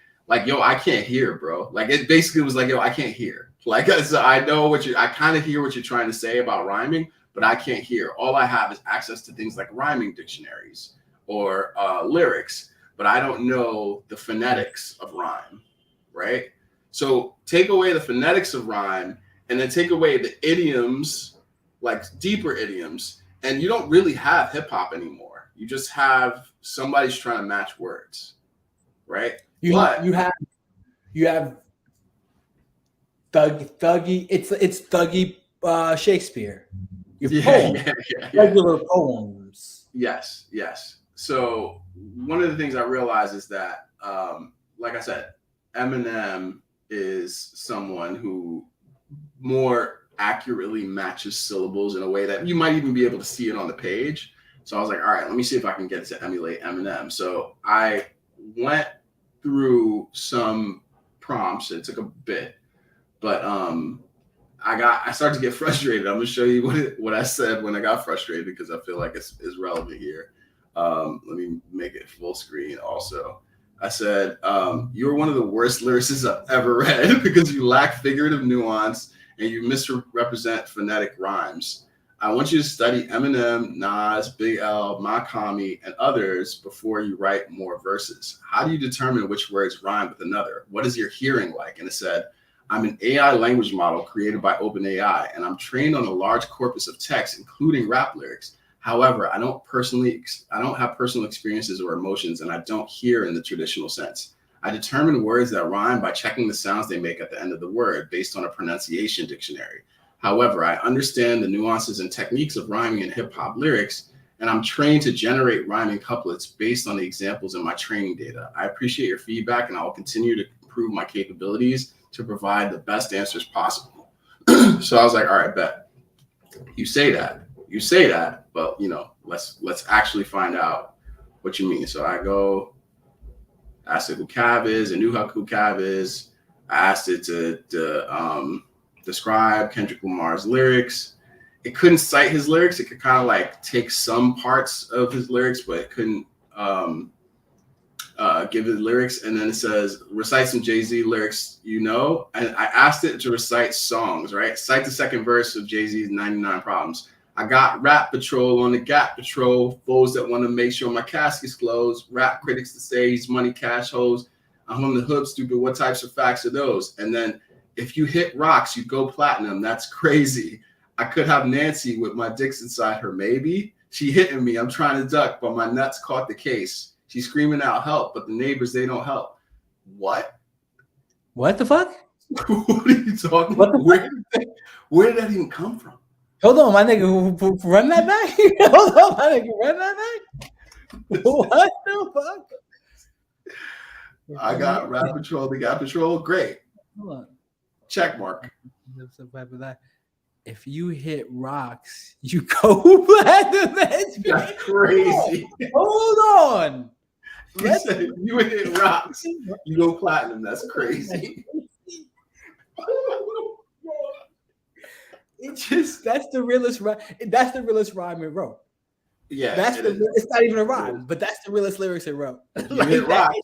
yo, I can't hear, bro. Like it basically was like, yo, I can't hear. Like, so I know I kind of hear what you're trying to say about rhyming, but I can't hear. All I have is access to things like rhyming dictionaries or lyrics, but I don't know the phonetics of rhyme, right? So take away the phonetics of rhyme and then take away the idioms, like deeper idioms, and you don't really have hip hop anymore. You just have somebody's trying to match words, right? You have thuggy. It's thuggy Shakespeare. Regular poems. Yes. So one of the things I realized is that, like I said, Eminem is someone who more accurately matches syllables in a way that you might even be able to see it on the page. So I was like, all right, let me see if I can get it to emulate Eminem. So I went through some prompts. It took a bit, but I started to get frustrated. I'm gonna show you what I said when I got frustrated because I feel like it's relevant here. Let me make it full screen also. I said, you're one of the worst lyricists I've ever read because you lack figurative nuance and you misrepresent phonetic rhymes. I want you to study Eminem, Nas, Big L, Makami, and others before you write more verses. How do you determine which words rhyme with another? What is your hearing like? And it said, I'm an AI language model created by OpenAI, and I'm trained on a large corpus of text, including rap lyrics. However, I don't have personal experiences or emotions, and I don't hear in the traditional sense. I determine words that rhyme by checking the sounds they make at the end of the word based on a pronunciation dictionary. However, I understand the nuances and techniques of rhyming in hip hop lyrics, and I'm trained to generate rhyming couplets based on the examples in my training data. I appreciate your feedback, and I will continue to improve my capabilities to provide the best answers possible. So I was like, all right, bet. You say that, but let's actually find out what you mean. So I asked it who Cav is, and knew who Cav is. I asked it to describe Kendrick Lamar's lyrics. It couldn't cite his lyrics. It could kind of like take some parts of his lyrics, but it couldn't give it lyrics. And then it says, recite some Jay-Z lyrics, and I asked it to recite songs, right? Cite the second verse of Jay-Z's 99 Problems. I got Rap Patrol on the Gap Patrol, foes that want to make sure my casket's closed, rap critics to say he's money cash hoes. I'm on the hood, stupid, what types of facts are those? And then if you hit rocks, you go platinum, that's crazy. I could have Nancy with my dicks inside her, maybe. She hitting me, I'm trying to duck, but my nuts caught the case. She's screaming out help, but the neighbors, they don't help. What? What the fuck? What are you talking about? Where did that even come from? Hold on, my nigga, run that back. Hold on, my nigga, run that back. What the fuck? I got Rap Patrol, the Gap Patrol. Great. Hold on. Check mark. If you hit rocks, you go platinum. That's crazy. Hold on. He said if you hit rocks, you go platinum. That's crazy. That's the realest rhyme. That's the realest rhyme it wrote. Yeah, it's not even a rhyme, but that's the realest lyrics it wrote. You hit rocks,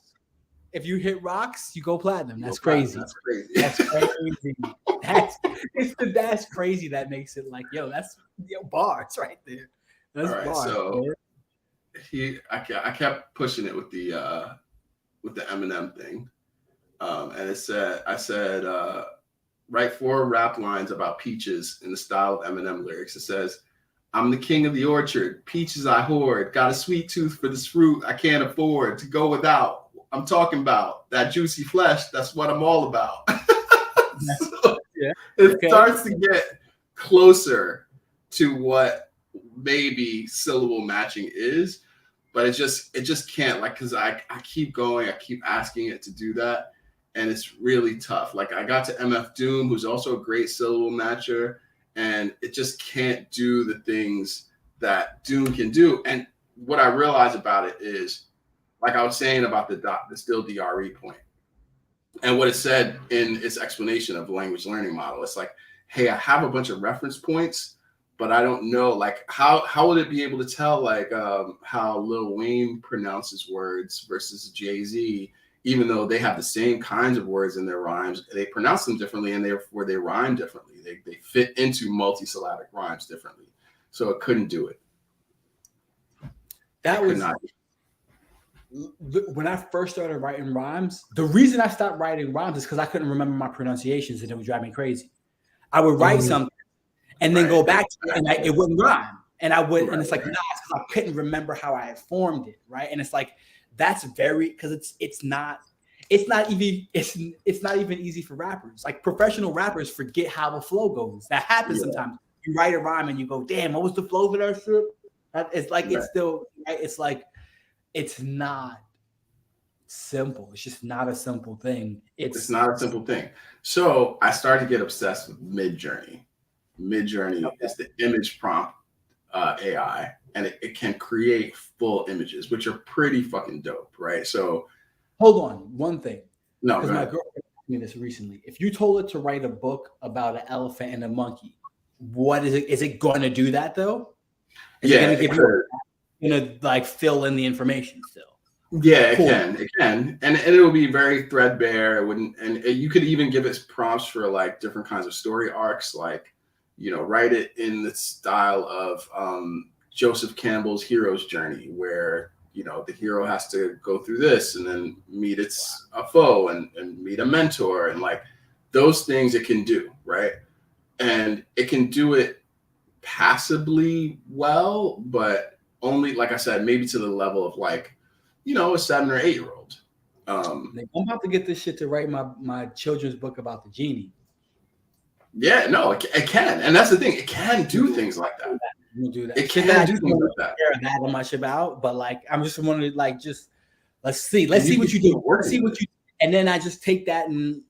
If you hit rocks, you go platinum. That's Wow, crazy. that's crazy. That's crazy. That's crazy. That makes it like, yo, that's bars right there. That's All right, bars. so Man. I kept pushing it with the Eminem thing, and I said write 4 rap lines about peaches in the style of Eminem lyrics. It says, I'm the king of the orchard, peaches I hoard, got a sweet tooth for this fruit I can't afford to go without. I'm talking about that juicy flesh. That's what I'm all about. So Yeah. it Okay. starts to get closer to what maybe syllable matching is, but it just can't, like, because I keep going, I keep asking it to do that, and it's really tough. Like, I got to MF Doom, who's also a great syllable matcher, and it just can't do the things that Doom can do. And what I realize about it is, like I was saying about the still DRE point, and what it said in its explanation of the language learning model, it's like, hey, I have a bunch of reference points, but I don't know, like, how would it be able to tell, like, how Lil Wayne pronounces words versus Jay-Z, even though they have the same kinds of words in their rhymes, they pronounce them differently, and therefore they rhyme differently. They fit into multisyllabic rhymes differently. So it couldn't do it. That was not. When I first started writing rhymes. The reason I stopped writing rhymes is because I couldn't remember my pronunciations, and it would drive me crazy. I would write something and then go back to it, and it wouldn't rhyme. And I would, and it's like, nah, it's because I couldn't remember how I had formed it, right? And it's like, that's very, because it's not even easy for rappers. Like, professional rappers forget how the flow goes. That happens sometimes. You write a rhyme and you go, damn, what was the flow for that shit? It's like, it's still, right? It's like, it's not simple. It's just not a simple thing. It's not a simple thing. So I started to get obsessed with Midjourney. Midjourney is the image prompt AI, and it can create full images, which are pretty fucking dope, right? So hold on, one thing. No, because my girlfriend asked me this recently. If you told it to write a book about an elephant and a monkey, what is it? Is it going to do that though? Is it going to give you like fill in the information still? Yeah, it can, and it will be very threadbare. It wouldn't, and you could even give it prompts for like different kinds of story arcs, like, write it in the style of Joseph Campbell's hero's journey, where the hero has to go through this and then meet a foe and meet a mentor, and like those things it can do, right? And it can do it passably well, but only, like I said, maybe to the level of like, a 7 or 8 year old. I'm about to get this shit to write my children's book about the genie. Yeah, no, it can, and that's the thing. It can do things like that. Do that. It can do things like that. I don't care that much about, but like, I'm just wondering, like, just let's see what you do. Let's see what you, and then I just take that and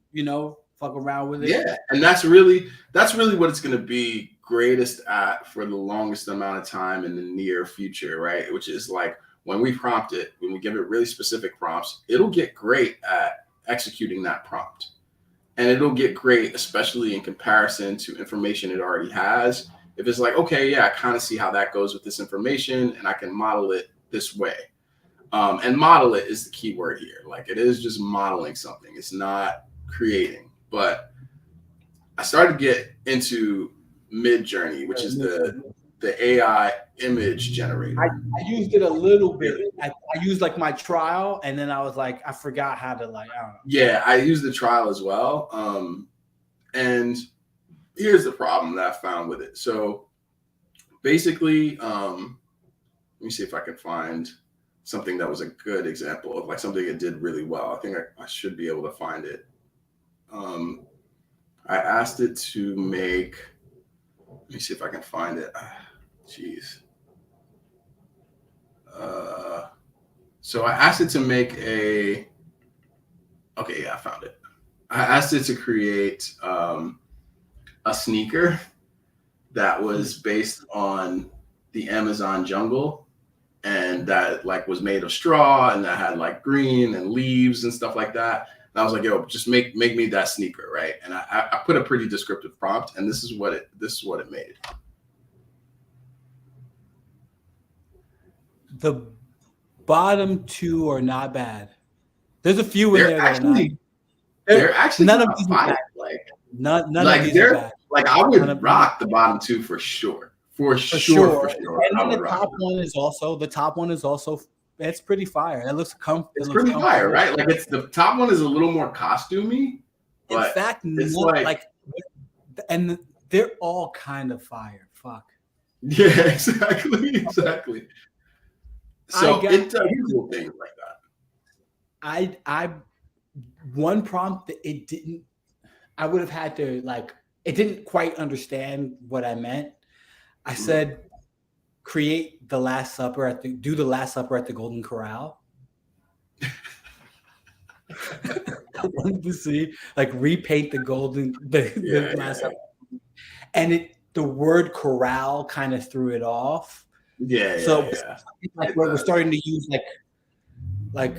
fuck around with it. Yeah, and that's really what it's going to be greatest at for the longest amount of time in the near future, right? Which is like, when we prompt it, when we give it really specific prompts, it'll get great at executing that prompt. And it'll get great, especially in comparison to information it already has. If it's like, okay, yeah, I kind of see how that goes with this information, and I can model it this way. And model it is the key word here. Like, it is just modeling something. It's not creating. But I started to get into Midjourney, which is the AI image generator. I used it a little bit. I used like my trial, and then I was like, I forgot how to, like, I don't know. Yeah, I used the trial as well. And here's the problem that I found with it. So basically, let me see if I can find something that was a good example of like something it did really well. I think I should be able to find it. I asked it to make, let me see if I can find it. Jeez. So I asked it to make okay, yeah, I found it. I asked it to create a sneaker that was based on the Amazon jungle, and that like was made of straw, and that had like green and leaves and stuff like that. And I was like, yo, just make me that sneaker, right? And I put a pretty descriptive prompt, and this is what it made. The bottom two are not bad. There's a few in They're there that are not. actually they're actually None of kind of these are bad. fire. None of Like these are they're bad. like I None would of them rock the bottom two for sure. For for sure, for sure. sure. And I then would rock them. the top one is also it's pretty fire. It It's looks pretty fire, comfortable. right? Like it's the top one is a little more costumey, In but fact, it's none like like and they're all kind of fire. Fuck. yeah, exactly. I So got it does cool things like I one prompt that it didn't I would have had to like it didn't quite understand what I meant. I that. Mhm. said create the last supper do the last supper at the Golden Corral. I wanted to see like repaint the Yeah, last supper. And the word corral kind of threw it off. So yeah. like It we're does. starting to use like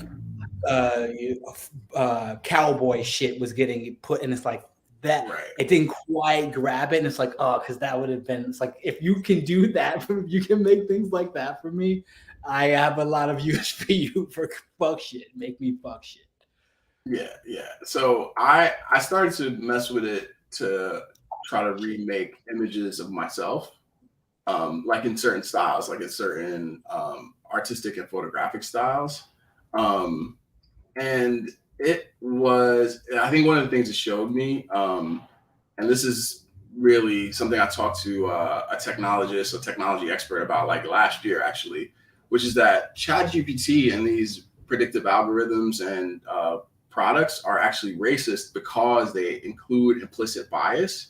uh, cowboy shit was getting put, and it's like that. Right. It didn't quite grab it, and it's like, oh, because that would have been. It's like if you can do that, you can make things like that for me. I have a lot of use for you for fuck shit. Make me fuck shit. Yeah. So I started to mess with it to try to remake images of myself, like in certain styles, like in certain artistic and photographic styles. Um, and it was, I think one of the things it showed me, and this is really something I talked to a technologist, a technology expert about like last year actually, which is that ChatGPT and these predictive algorithms and products are actually racist because they include implicit bias.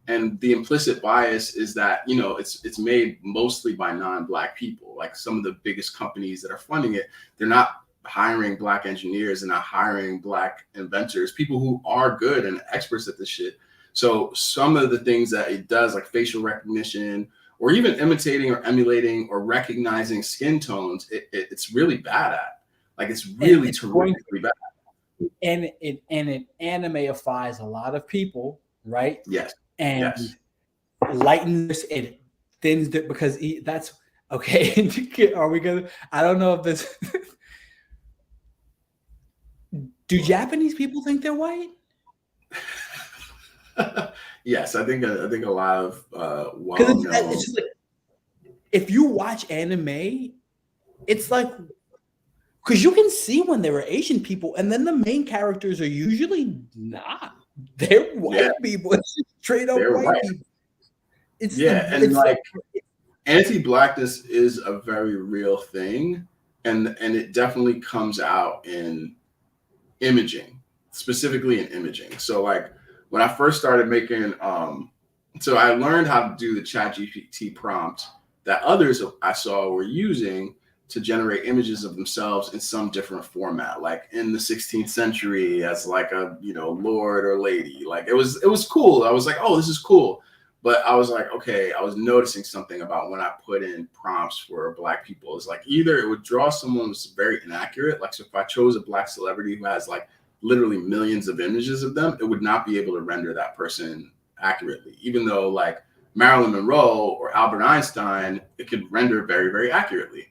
And the implicit bias is that it's made mostly by non-black people. Like some of the biggest companies that are funding it, they're not hiring black engineers and not hiring black inventors, people who are good and experts at this shit. So some of the things that it does, like facial recognition, or even imitating or emulating or recognizing skin tones, it's really bad at. Like it's And really it's going terrifically bad. and it animeifies a lot of people, right? Yes. And Yes. lightens it thins it because that's okay. Are we gonna? I don't know if this. Do Japanese people think they're white? Yes, I think a lot of Because well-known. it's just like if you watch anime, it's like because you can see when there are Asian people, and then the main characters are usually not. They're Yeah, white people. It's just straight up they're white right. people. Yeah, and It's like like anti-blackness is a very real thing, and it definitely comes out in imaging, specifically in imaging. So like when I first started making so I learned how to do the ChatGPT prompt that others I saw were using to generate images of themselves in some different format, like in the 16th century as like a lord or lady. Like it was cool. I was like, oh, this is cool. But I was like, okay, I was noticing something about when I put in prompts for black people. It's like either it would draw someone who's very inaccurate. Like so if I chose a black celebrity who has like literally millions of images of them, it would not be able to render that person accurately. Even though like Marilyn Monroe or Albert Einstein, it could render very, very accurately.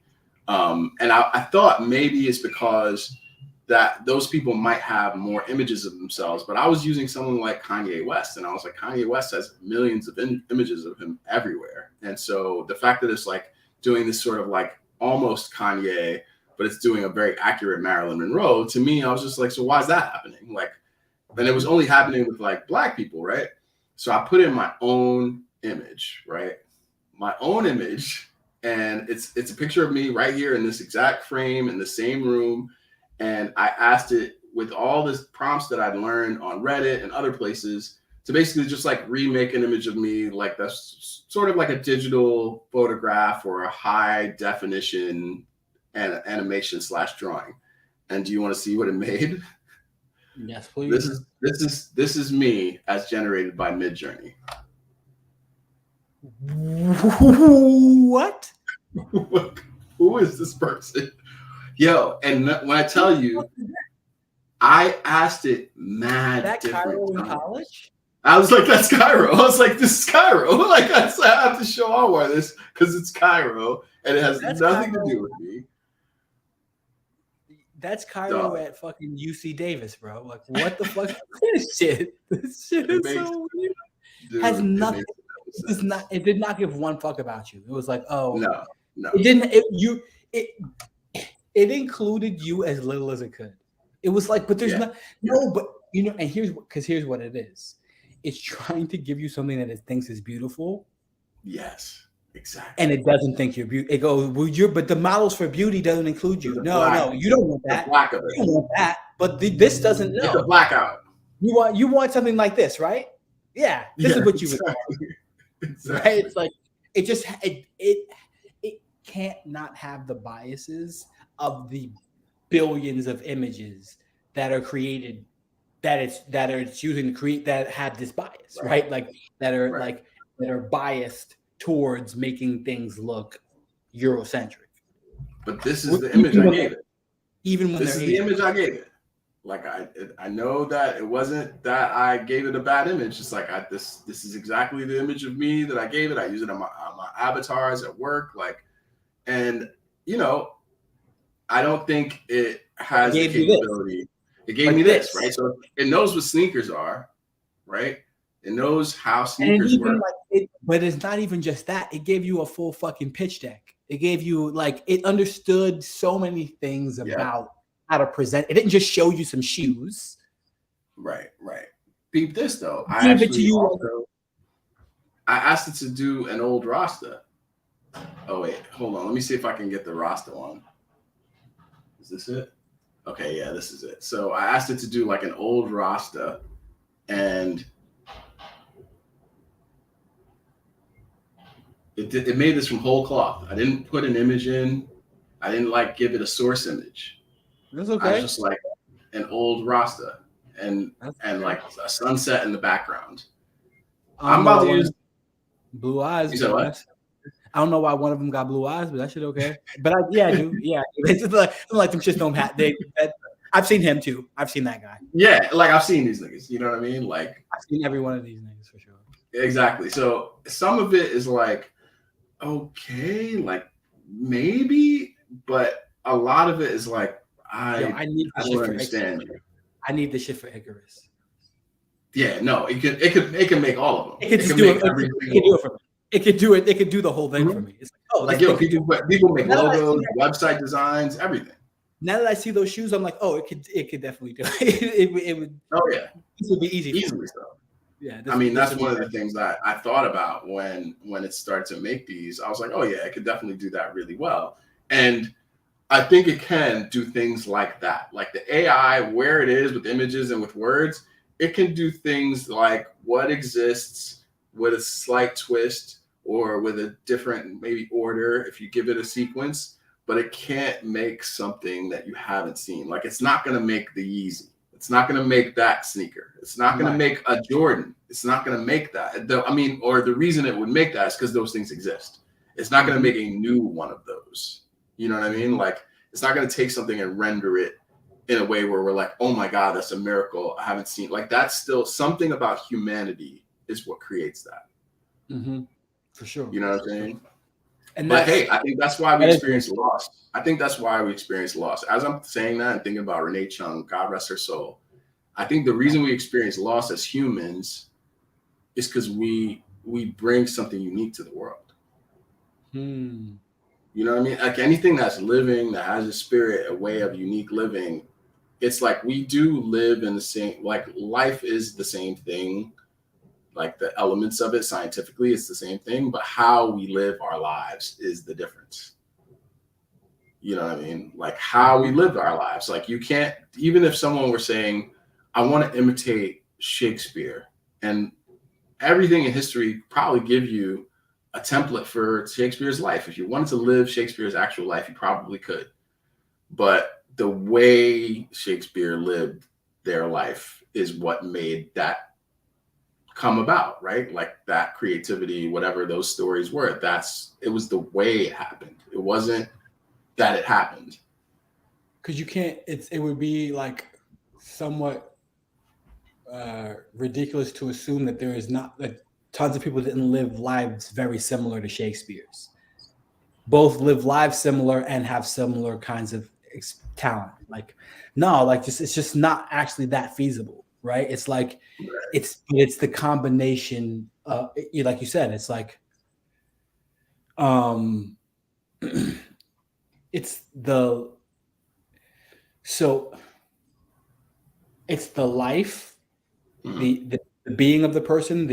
And I thought maybe it's because that those people might have more images of themselves, but I was using someone like Kanye West, and I was like, Kanye West has millions of images of him everywhere. And so the fact that it's like doing this sort of like almost Kanye, but it's doing a very accurate Marilyn Monroe, to me, I was just like, so why is that happening? Like, and it was only happening with like black people, right? So I put in my own image, right? My own image, and it's a picture of me right here in this exact frame in the same room. And I asked it with all this prompts that I'd learned on Reddit and other places to basically just like remake an image of me, like that's sort of like a digital photograph or a high definition and animation / drawing. And do you want to see what it made? yes, This please. is this is me as generated by Midjourney. What? Who is this person? Yo, and when I tell you, I asked it mad That different Cairo in times. college? I was like, that's Cairo. I was like, this is Cairo. Like, I have to show Anwar this because it's Cairo and it has That's nothing Cairo. to do with me. That's Cairo Dog, at fucking UC Davis, bro. Like, what the fuck is this shit? This shit it is makes, so weird. Has dude, it nothing. makes no It does not. sense. It did not give one fuck about you. It was like, oh, No, it no. didn't. It it included you as little as it could. It was like, but there's Yeah, not yeah, no, but you know, and here's what it is. It's trying to give you something that it thinks is beautiful, yes, and exactly. it doesn't think you're beautiful. It goes, well, you're, but the models for beauty doesn't include But you. No, no, you don't want the that. black of it, You don't want that. But this doesn't get the know. black out. You want something like this, right? Yeah, this Yeah, is what you would exactly, want, right? exactly. It's like it can't not have the biases of the billions of images that are created that it's using to create that have this bias, Right, right? right. That are biased towards making things look Eurocentric. But this is the image I gave it. Even when This they're is the Asian. image I gave it. Like I know that it wasn't that I gave it a bad image. It's like this is exactly the image of me that I gave it. I use it on my avatars at work. Like, and you know, I don't think it It has the gave you this, capability. It gave me like this, this. right? So it knows what sneakers are, right? It knows how And sneakers even work. like it, but it's not even just that. It gave you a full fucking pitch deck. It gave you like it understood so many things Yeah, about how to present. It didn't just show you some shoes. right, right. Beep this though. It gave it to you like, I asked it to do an old Rasta. Oh wait, hold on. Let me see if I can get the Rasta one. Is this it? Okay, yeah, this is it. So I asked it to do like an old Rasta, and it made this from whole cloth. I didn't put an image in. I didn't like give it a source image. that's I was okay. just like an old Rasta and That's and okay. like a sunset in the background. I I'm don't know about why to one of use. them blue eyes, You said but what? I don't know why one of them got blue eyes, but that shit okay. But yeah, I do. Yeah, it's just like them shits don't have. I've seen him too. I've seen that guy. Yeah, like I've seen these niggas. You know what I mean? Like I've seen every one of these niggas for sure. exactly. So some of it is like okay, like maybe, but a lot of it is like Yo, I I need I the don't shit for understand you. I need the shit for Icarus. Yeah, no, it could make all of them. It could It just can do make it. every It can do single. it for me. It could do it. It could do the whole thing for Mhm. me. It's like, oh, Like this thing yo, could do. people make Now that I see logos, that, website designs, everything. now that I see those shoes, I'm like, oh, it could definitely do it. It would. Oh yeah, This would be easy for me. easily so. Yeah, I mean, this that's would be one of the very. things I thought about when it started to make these. I was like, oh yeah, it could definitely do that really well. And I think it can do things like that. Like the AI, where it is with images and with words, it can do things like what exists with a slight twist or with a different maybe order if you give it a sequence, but it can't make something that you haven't seen. Like it's not going to make the Yeezy. It's not going to make that sneaker. It's not going to Right. make a Jordan. It's not going to make that. I mean, or the reason it would make that is because those things exist. It's not going to make a new one of those. You know what I mean? Like it's not going to take something and render it in a way where we're like, oh my God, that's a miracle. I haven't seen like that's still something about humanity is what creates that. Mm-hmm. For sure. You know what I'm saying? And But that's hey, I think that's why we that is experience loss. I think that's why we experience loss. As I'm saying that and thinking about Renee Chung, God rest her soul, I think the reason we experience loss as humans is because we bring something unique to the world. Hmm. You know what I mean? Like anything that's living, that has a spirit, a way of unique living, it's like we do live in the same, like life is the same thing. Like the elements of it scientifically, it's the same thing, but how we live our lives is the difference. You know what I mean? Like how we live our lives. Like you can't, even if someone were saying, I want to imitate Shakespeare, and everything in history probably give you a template for Shakespeare's life. If you wanted to live Shakespeare's actual life, you probably could. But the way Shakespeare lived their life is what made that come about, right? Like that creativity, whatever those stories were, it was the way it happened. It wasn't that it happened. Because you can't. It would be like somewhat ridiculous to assume that there is not that tons of people didn't live lives very similar to Shakespeare's. Both live lives similar and have similar kinds of talent. Like, no, like just it's just not actually that feasible, right? It's like it's the combination. Like you said, it's like um, it's the so it's the life, Mhm. the being of the person,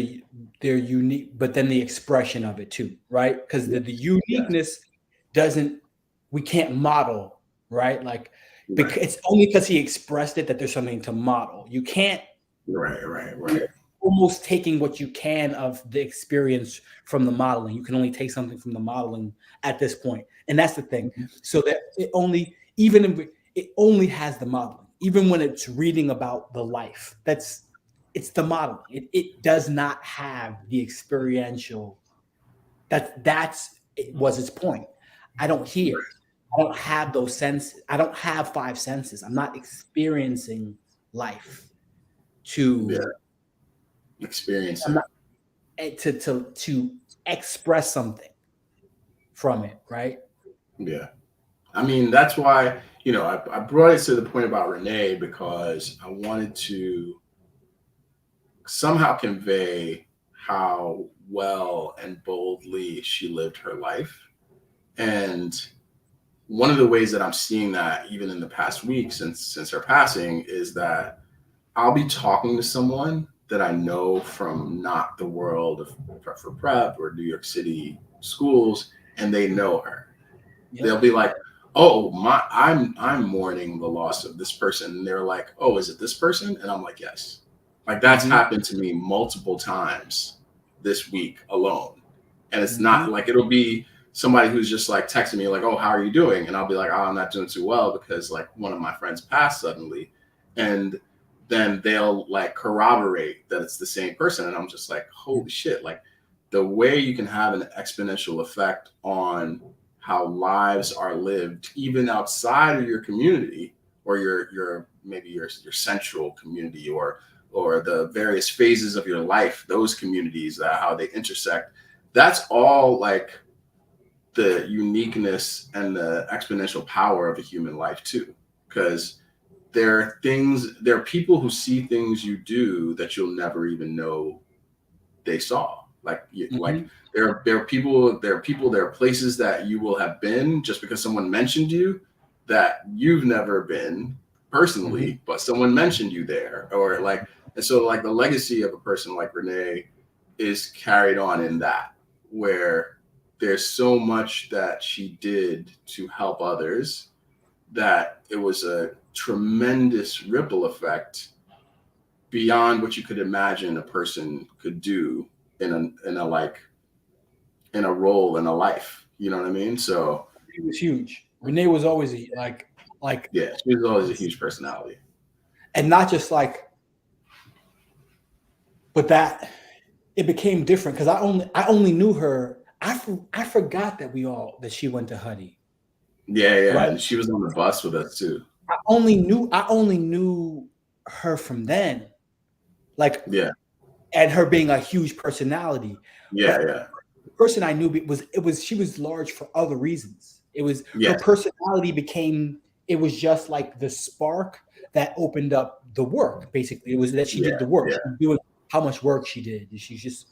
their unique, but then the expression of it too, right? Because the Yes. uniqueness doesn't we can't model, right? Like because Right. it's only because he expressed it that there's something to model. You can't Right. Right. you're Right. almost taking what you can of the experience from the modeling. You can only take something from the modeling at this point, and that's the thing. So that it only, even if it only has the modeling, even when it's reading about the life, it's the modeling. It does not have the experiential. That's it was its point. I don't hear. I don't have those senses. I don't have five senses. I'm not experiencing life Yeah. to. Experience I'm it. not to express something from it, right? Yeah. I mean, that's why, I brought it to the point about Renee because I wanted to somehow convey how well and boldly she lived her life. And one of the ways that I'm seeing that even in the past week since her passing is that I'll be talking to someone that I know from not the world of Prep for Prep or New York City schools, and they know her. They'll Yep. be like, "Oh, I'm mourning the loss of this person," and they're like, "Oh, is it this person?" And I'm like, "Yes." Like that's Mm-hmm. happened to me multiple times this week alone, and it's Mm-hmm. not like it'll be somebody who's just like texting me like, "Oh, how are you doing?" And I'll be like, "Oh, I'm not doing too well because like one of my friends passed suddenly," and then they'll like corroborate that it's the same person, and I'm just like, "Holy shit!" Like the way you can have an exponential effect on how lives are lived, even outside of your community or your maybe your central community or the various phases of your life, those communities, how they intersect. That's all like the uniqueness and the exponential power of a human life too, because there are people who see things you do that you'll never even know they saw. Like Mm-hmm. there are places that you will have been just because someone mentioned you that you've never been Mm-hmm. personally, but someone mentioned you there, or like, and so like the legacy of a person like Renee is carried on in that, where there's so much that she did to help others that it was a tremendous ripple effect beyond what you could imagine a person could do in a like in a role in a life. You know what I mean? So It was huge. Renee was always like, yeah, she was always a huge personality. and not just like, but that it became different because I only knew her. I forgot that she went to Huddy, Yeah, yeah, right? and she was on the bus with us too. I only knew her from then, like, Yeah, and her being a huge personality. yeah, But yeah, the person I knew was she was large for other reasons. It was her yes, personality became it was just like the spark that opened up the work. Basically, it was that she yeah, did the work. yeah, She was doing how much work she did. She's just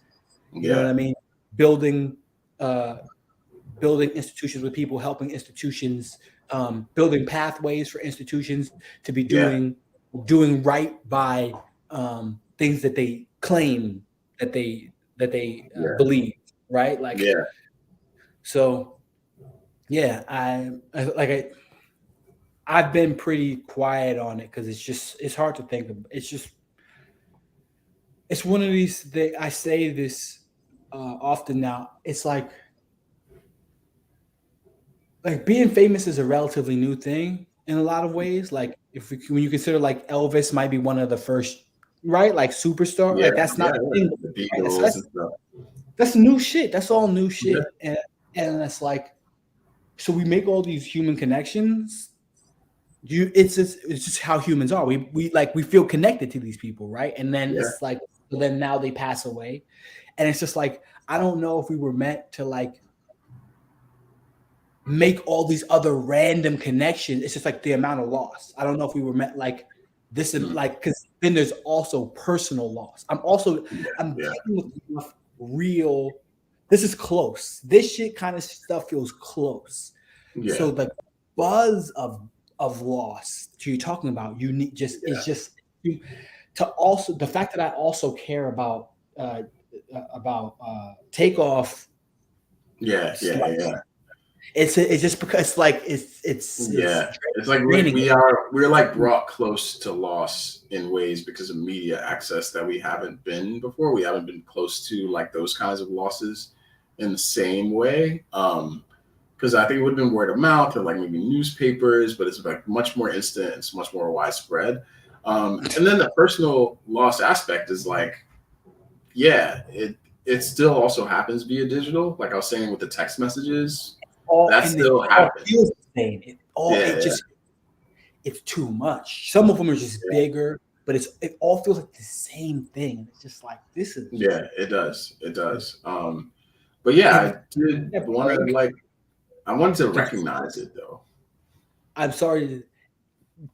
you know what yeah, I mean, building uh, building institutions with people, helping institutions, building pathways for institutions to be yeah, doing right by things that they claim that they yeah, believe, right? Like yeah. so, yeah. I like I've been pretty quiet on it because it's hard to think of. It's one of these. I say this often now. It's like being famous is a relatively new thing in a lot of ways. Like when you consider like Elvis might be one of the first, right? Like superstar, Yeah, like that's not yeah, a yeah. thing, The right? That's Beatles and that's stuff. that's new shit. That's all new Yeah, shit, and it's like so we make all these human connections. It's just how humans are. We feel connected to these people, right? And then yeah, it's like so then now they pass away, and it's just like I don't know if we were meant to like make all these other random connections. It's just like the amount of loss. I don't know if we were meant like this is like, because then there's also personal loss. I'm Yeah. dealing with enough real. This is close. This shit kind of stuff feels close. Yeah. So the buzz of loss that you're talking about, you need just Yeah. is just to also the fact that I also care about takeoff. Yeah. Yeah. Yeah. It's just because it's Yeah, it's like draining. we're like brought close to loss in ways because of media access that we haven't been before. We haven't been close to like those kinds of losses in the same way. Because I think it would have been word of mouth or like maybe newspapers, but it's like much more instant. It's much more widespread. And then the personal loss aspect is like, yeah, it still also happens via digital. Like I was saying with the text messages, All that and still it all happens. feels the same. Yeah, yeah. It's too much. Some of them are just Yeah. bigger, but it all feels like the same thing. And it's just like this is Yeah, it does. It does. But yeah, and I did that want to prank. like I wanted to recognize it though. I'm sorry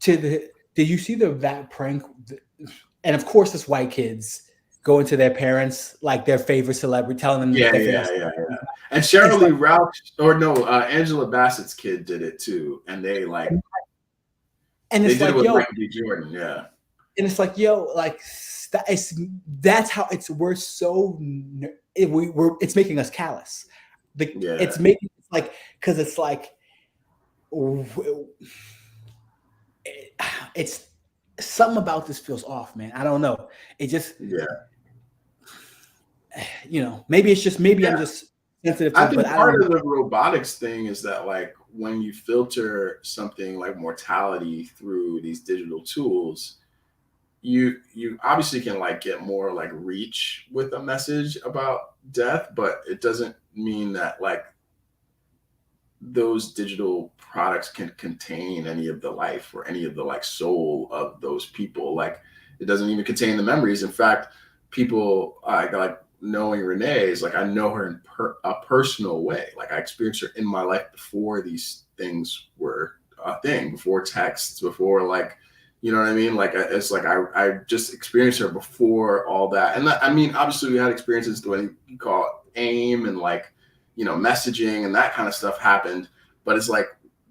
to the. Did you see that prank? And of course, it's white kids going to their parents like their favorite celebrity, telling them that Yeah, their yeah, favorite. yeah, yeah. And It's Cheryl Lee like, Ralph, or no, Angela Bassett's kid did it too, and they like and they it's did it like, with yo, Michael B. Jordan. Yeah, like that's how it's we're so it's making us callous. yeah, It's making it's like because it's like it's something about this feels off, man. I don't know. It just yeah, maybe I'm yeah. just sensitive I to, but think I part don't of know. the robotics thing is that like when you filter something like mortality through these digital tools, you obviously can like get more like reach with a message about death, but it doesn't mean that like those digital products can contain any of the life or any of the like soul of those people. Like it doesn't even contain the memories. In fact, people like knowing Renee is like I know her in a personal way. Like I experienced her in my life before these things were a thing, before texts, before like you know what I mean? Like it's like I just experienced her before all that. And that, I mean, obviously we had experiences the way you call it AIM and like messaging and that kind of stuff happened. But it's like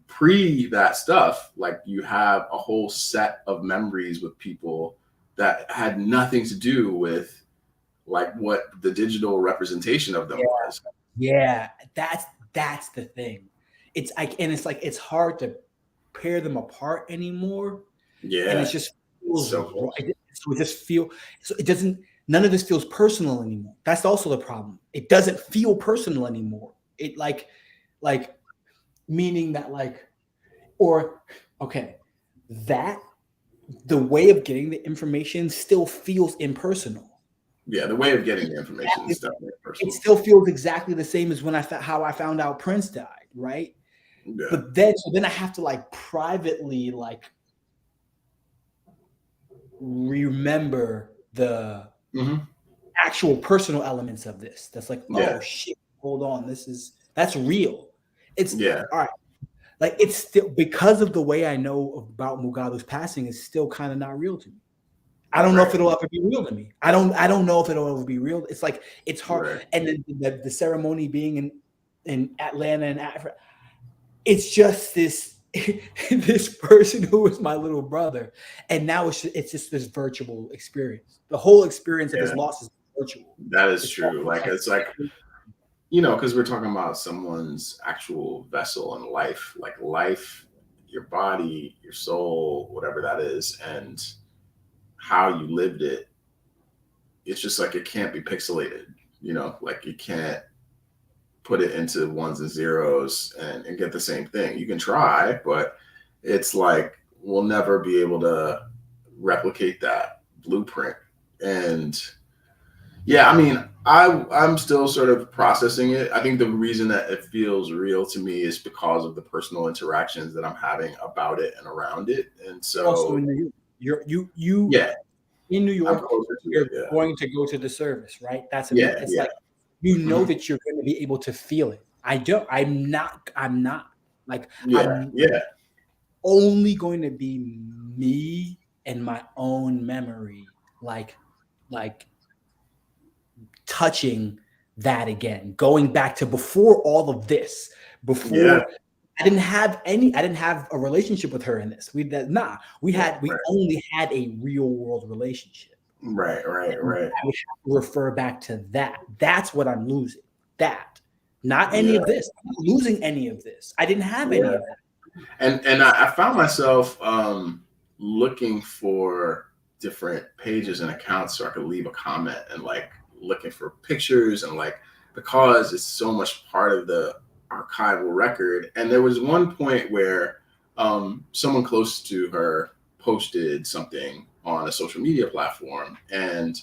pre that stuff, like you have a whole set of memories with people that had nothing to do with like what the digital representation of them Yeah, was. yeah, that's the thing. It's like it's hard to pair them apart anymore, and it Yeah, just it's feels so close. right. So it just feel so it doesn't. None of this feels personal anymore. That's also the problem. It doesn't feel personal anymore. It like meaning that like or okay that the way of getting the information still feels impersonal. Yeah, the way of getting the information is definitely It personal. still feels exactly the same as how I found out Prince died, right? Yeah. But then I have to like privately like remember the Hmm. actual personal elements of this. That's like, Yeah. oh shit, hold on, that's real. It's Yeah. all right. Like it's still because of the way I know about Mugabe's passing is still kind of not real to me. I don't know if Right. it'll ever be real to me. I don't know if it'll ever be real. It's like it's hard. Right. And then the ceremony being in Atlanta and Africa, it's just this this person who was my little brother, and now it's just this virtual experience. The whole experience of his Yeah. loss is virtual. That is It's all true. Like it's like because we're talking about someone's actual vessel and life, like life, your body, your soul, whatever that is, and how you lived it. It's just like it can't be pixelated, like you can't put it into ones and zeros and get the same thing. You can try, but it's like we'll never be able to replicate that blueprint. And yeah, I mean, I'm still sort of processing it. I think the reason that it feels real to me is because of the personal interactions that I'm having about it and around it. And also so, in New York. You yeah, in New I'm York, closer to you're it. Yeah, going to go to the service, right? yeah, It's yeah. like you know Hmm. that you're going to be able to feel it. I don't. I'm not. Like Yeah, I'm yeah, only going to be me and my own memory, like touching that again, going back to before all of this, yeah. before I didn't have a relationship with her in this. We only had a real world relationship. Right, right, And right. I would have to refer back to that. That's what I'm losing. That. Not any Yeah, of this. I'm not losing any of this. I didn't have any yeah. of that. And I found myself looking for different pages and accounts so I could leave a comment and like looking for pictures and like because it's so much part of the archival record. And there was one point where someone close to her posted something on a social media platform and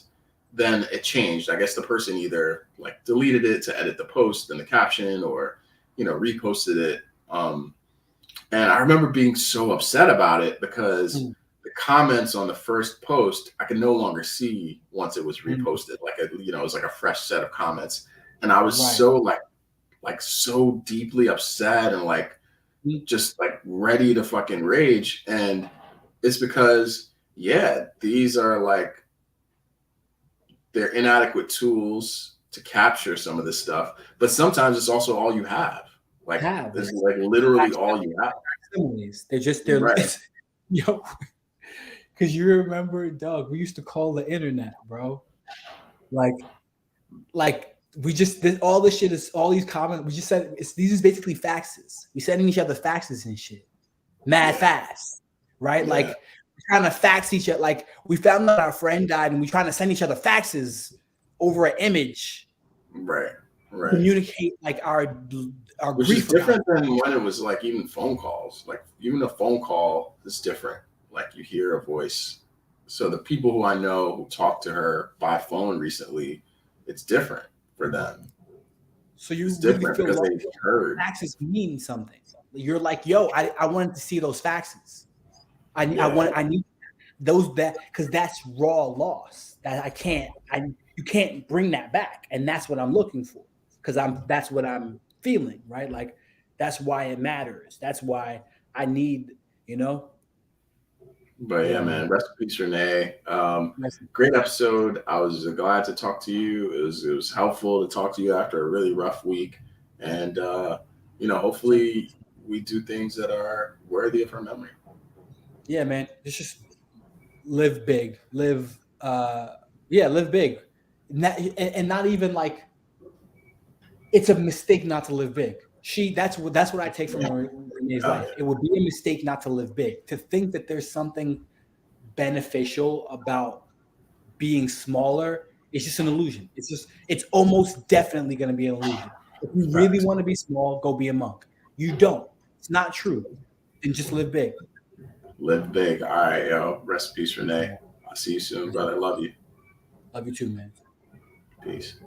then it changed. I guess the person either like deleted it to edit the post and the caption or reposted it. And I remember being so upset about it because Mm, the comments on the first post I could no longer see once it was mm, reposted. Like it was like a fresh set of comments, and I was right. so like so deeply upset and like Mm, just like ready to fucking rage. And it's because yeah, these are like they're inadequate tools to capture some of this stuff, but sometimes it's also all you have. Like have this it's is like literally all you have. facsimiles. They're Right. it's, yo, because you remember, Doug, we used to call the internet, bro. Like we just all this shit is all these comments. We just said these is basically faxes. We sending each other faxes and shit, mad Yeah. fast, right? Like Yeah. we're trying to fax each other. Like we found out our friend died, and we trying to send each other faxes over an image, Right. Right. communicate like our Which is grief about different than when it was like even phone calls. Like even a phone call is different. Like you hear a voice. So the people who I know who talked to her by phone recently, it's different for them. So you It's really different feel because like they heard. faxes mean something. You're like, yo, I wanted to see those faxes. Yeah. I need those that because that's raw loss that you can't bring that back, and that's what I'm looking for because that's what I'm feeling, right? Like that's why it matters. That's why I need, you know, But yeah, yeah, man. man. Rest in peace, Renee. Rest in Great peace. episode. I was glad to talk to you. It was helpful to talk to you after a really rough week. And Same. hopefully we do things that are worthy of her memory. Yeah, man. It's just live big, live big, and not even like it's a mistake not to live big. That's what I take from Renee's Oh, life. It would be a mistake not to live big. To think that there's something beneficial about being smaller is just an illusion. It's almost definitely going to be an illusion. If you yeah. really Facts. want to be small, go be a monk. You don't. It's not true. Then just live big. Live big. All right, yo. Rest in peace, Peace, Renee. man. I'll see you soon, brother. Love you. Love you too, man. Peace.